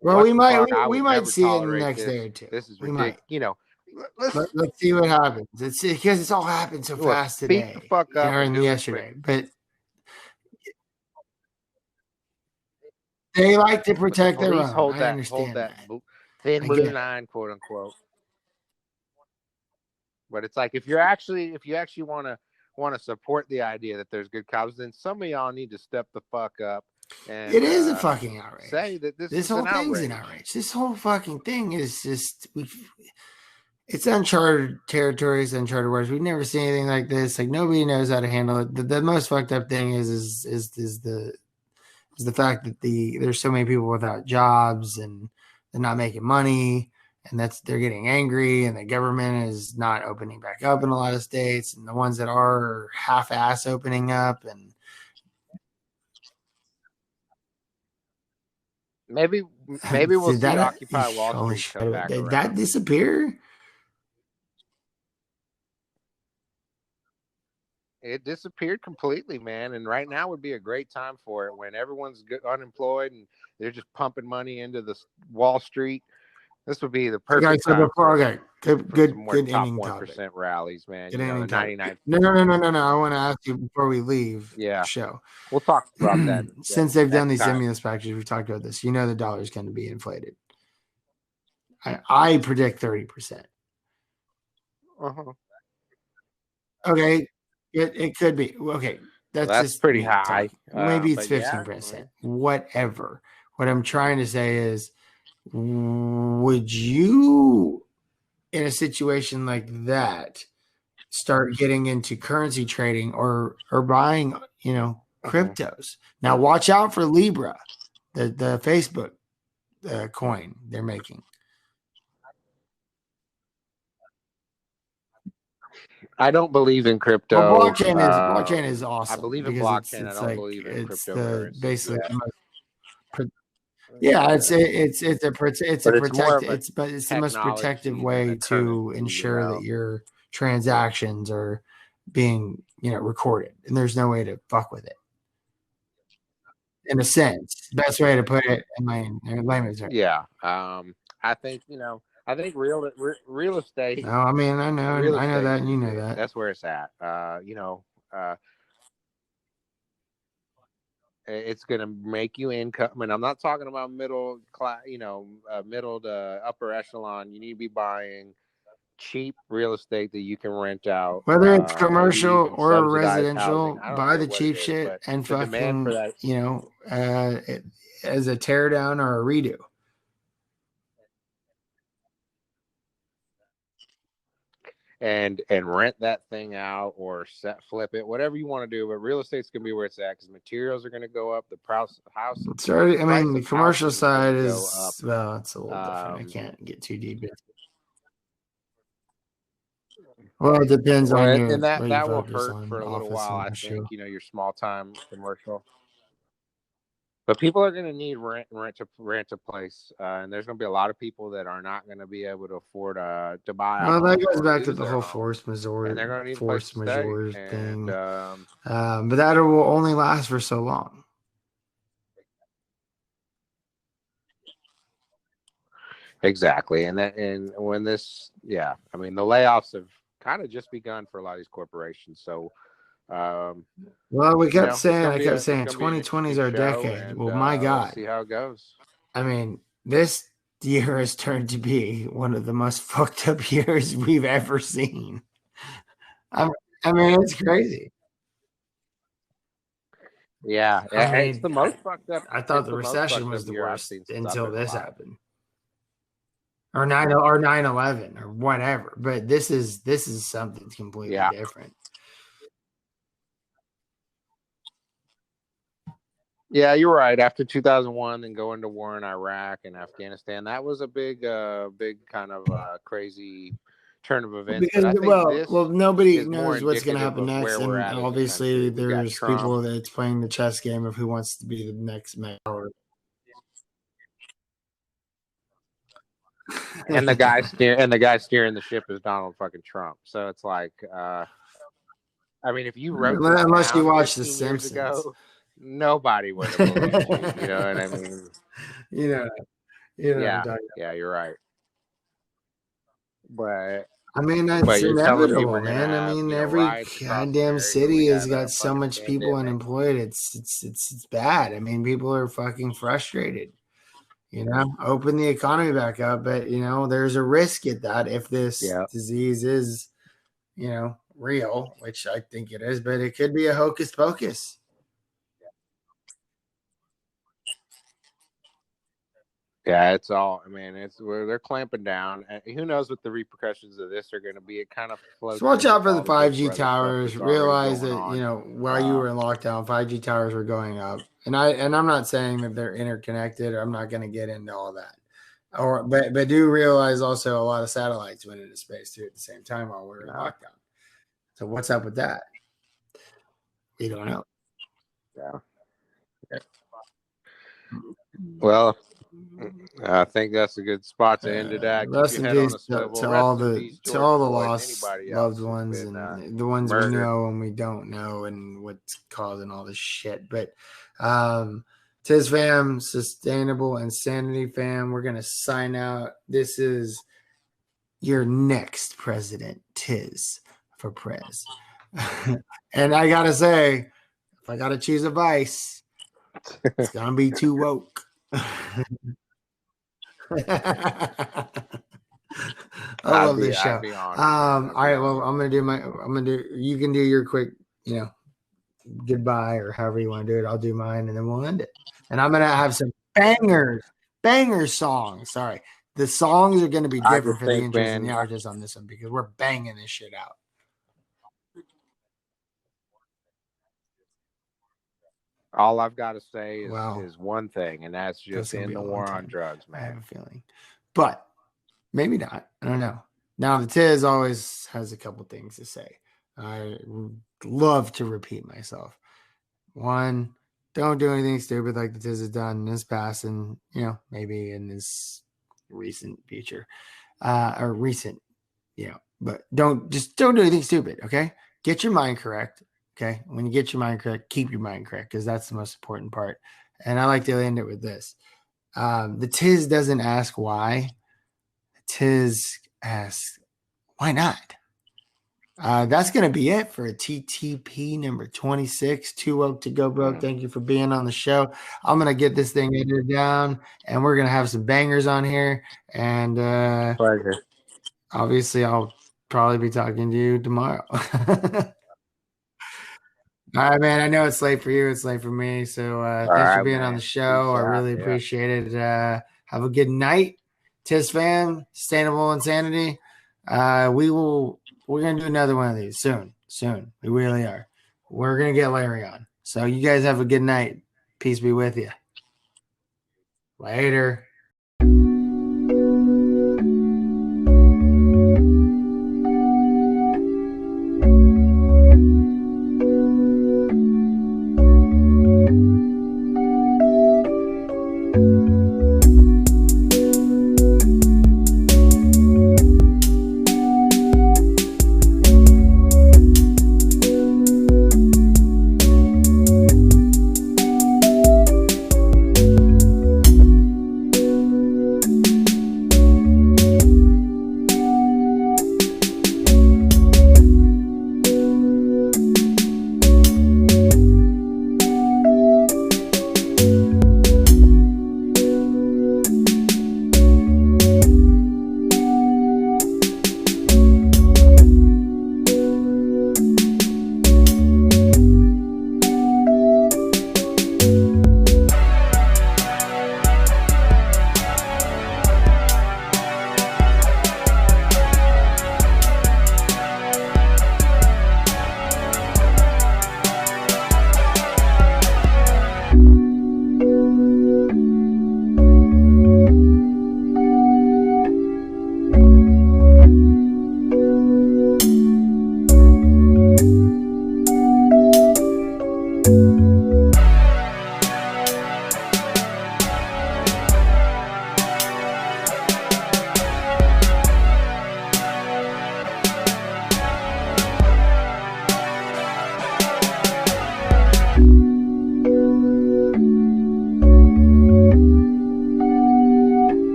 well, we might see it in the next day or two. This is ridiculous. Let's see what happens. It's because it's all happened so fast today. Speak the fuck up and yesterday. But they like to protect their own. I understand that. Thin blue line, quote unquote. But it's like if you actually want to support the idea that there's good cops, then some of y'all need to step the fuck up. And, it is a fucking outrage. Say that this whole thing's an outrage. This whole fucking thing is just it's uncharted territories, uncharted waters. We've never seen anything like this. Like nobody knows how to handle it. The most fucked up thing is the fact that there's so many people without jobs and they're not making money, and they're getting angry, and the government is not opening back up in a lot of states, and the ones that are half-ass opening up, and maybe we'll see Occupy Wall Street come back around. Did that disappear? It disappeared completely, man. And right now would be a great time for it when everyone's unemployed and they're just pumping money into the Wall Street. This would be the perfect time. Good top ending 1% rallies, man. Good the 99. No. I want to ask you before we leave the show. We'll talk about that. Since they've done these stimulus packages, we've talked about this. The dollar is going to be inflated. I predict 30%. Okay. It could be. Okay. That's just pretty high. Maybe it's 15%. Whatever. What I'm trying to say is, would you, in a situation like that, start getting into currency trading or buying, cryptos? Now, watch out for Libra, the Facebook coin they're making. I don't believe in crypto. Well, blockchain is awesome. I believe in blockchain. I don't believe in cryptocurrency. Basically, it's the most protective way to ensure that your transactions are being recorded, and there's no way to fuck with it. In a sense, best way to put it in layman's terms. Yeah, I think real estate. No, I mean I know that, and you know that. That's where it's at. It's going to make you income. And I'm not talking about middle class, middle to upper echelon. You need to be buying cheap real estate that you can rent out. Whether it's Maybe commercial even or subsidized housing. residential, I don't buy care the what it cheap is, shit but and the demand for fucking, that. as a tear down or a redo. And rent that thing out or flip it, whatever you want to do. But real estate's gonna be where it's at because materials are gonna go up. The price It's already, of the commercial housing is gonna side go up. is, well, it's a little different. I Um, can't get too deep into it. Well, it depends on well, your and what you that will focus hurt for on, a little office while. and I think industrial. your small time commercial. But people are going to need rent a place, and there's going to be a lot of people that are not going to be able to afford to buy a Well, that home goes or back to lose the their whole home, and they're going to need a place force to stay. majeure And thing. But that will only last for so long. exactly, and when this, I mean, the layoffs have kind of just begun for a lot of these corporations. So, Well, I kept it's saying gonna be an 2020 is interesting our show, decade. and Well, my we'll God. see how it goes. I mean, this year has turned to be one of the most fucked up years we've ever seen. I mean, it's crazy. Yeah, I it's mean, the most fucked up. I thought It's the the most recession fucked was up the year I've worst seen since I've until been this alive. happened. Or 9/11 or whatever. But this is something completely different. Yeah, you're right. After 2001 and going to war in Iraq and Afghanistan, that was a big kind of crazy turn of events. Because But I think this nobody is more knows what's going to indicative happen of next, where we're and at as a obviously country. We've got there's Trump. people that's playing the chess game of who wants to be the next mayor. And the guy steering the ship is Donald fucking Trump. So it's like, I mean, if you wrote this Unless you down watch The 15 years Simpsons, ago, nobody would have believed you. You know what I mean? you know, Yeah, you're right. But I mean, it's you're telling me inevitable, we're gonna man. I have mean, every riots across goddamn America. We city has got a got so fucking much people pandemic. unemployed. It's bad. I mean, people are fucking frustrated. Open the economy back up, but there's a risk at that if this disease is, real, which I think it is, but it could be a hocus pocus. Yeah, it's all. I mean, it's where they're clamping down. And who knows what the repercussions of this are going to be? It kind of floats. So watch in out with for the all the Big 5G Brother stuff towers. that's already Realize going that on. while you were in lockdown, 5G towers were going up, and I'm not saying that they're interconnected. Or I'm not going to get into all that. But do realize also a lot of satellites went into space too at the same time while we were in lockdown. So what's up with that? We don't know. Yeah. Well, I think that's a good spot to end it at. Keep Rest your in head on peace a swivel. to Rest all in the peace, George Floyd, and lost anybody loved else who's ones been and the ones murdered. we know and we don't know and what's causing all this shit. But TIZZ fam, Sustainable Insanity fam, we're gonna sign out. This is your next president, TIZZ for Prez. And I gotta say, if I gotta choose a vice, it's gonna be too woke. I love this show. I'd be honored, all right, well, you can do your quick, goodbye or however you want to do it. I'll do mine and then we'll end it. And I'm gonna have some banger songs. Sorry. The songs are gonna be different for the intros and the artists on this one because we're banging this shit out. All I've got to say is one thing, and that's just end the war on drugs, man. I have a feeling. But maybe not. I don't know. Now, the TIZZ always has a couple things to say. I love to repeat myself. One, don't do anything stupid like the TIZZ has done in this past and, maybe in this recent future. But don't do anything stupid, okay? Get your mind correct, okay? When you get your mind correct, keep your mind correct because that's the most important part. And I like to end it with this. The TIZZ doesn't ask why. The TIZZ asks, why not? That's going to be it for TTP number 26. Too Woke to Go Broke. Thank you for being on the show. I'm going to get this thing edited down, and we're going to have some bangers on here. And Pleasure. obviously, I'll probably be talking to you tomorrow. All right, man. I know it's late for you. It's late for me. So thanks for right, being on man. the show. Peace I out, really yeah. appreciate it. Have a good night, TIZZ fam. Sustainable Insanity. We're gonna do another one of these soon. Soon. We really are. We're gonna get Larry on. So you guys have a good night. Peace be with you. Later.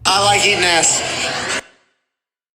I like eating ass.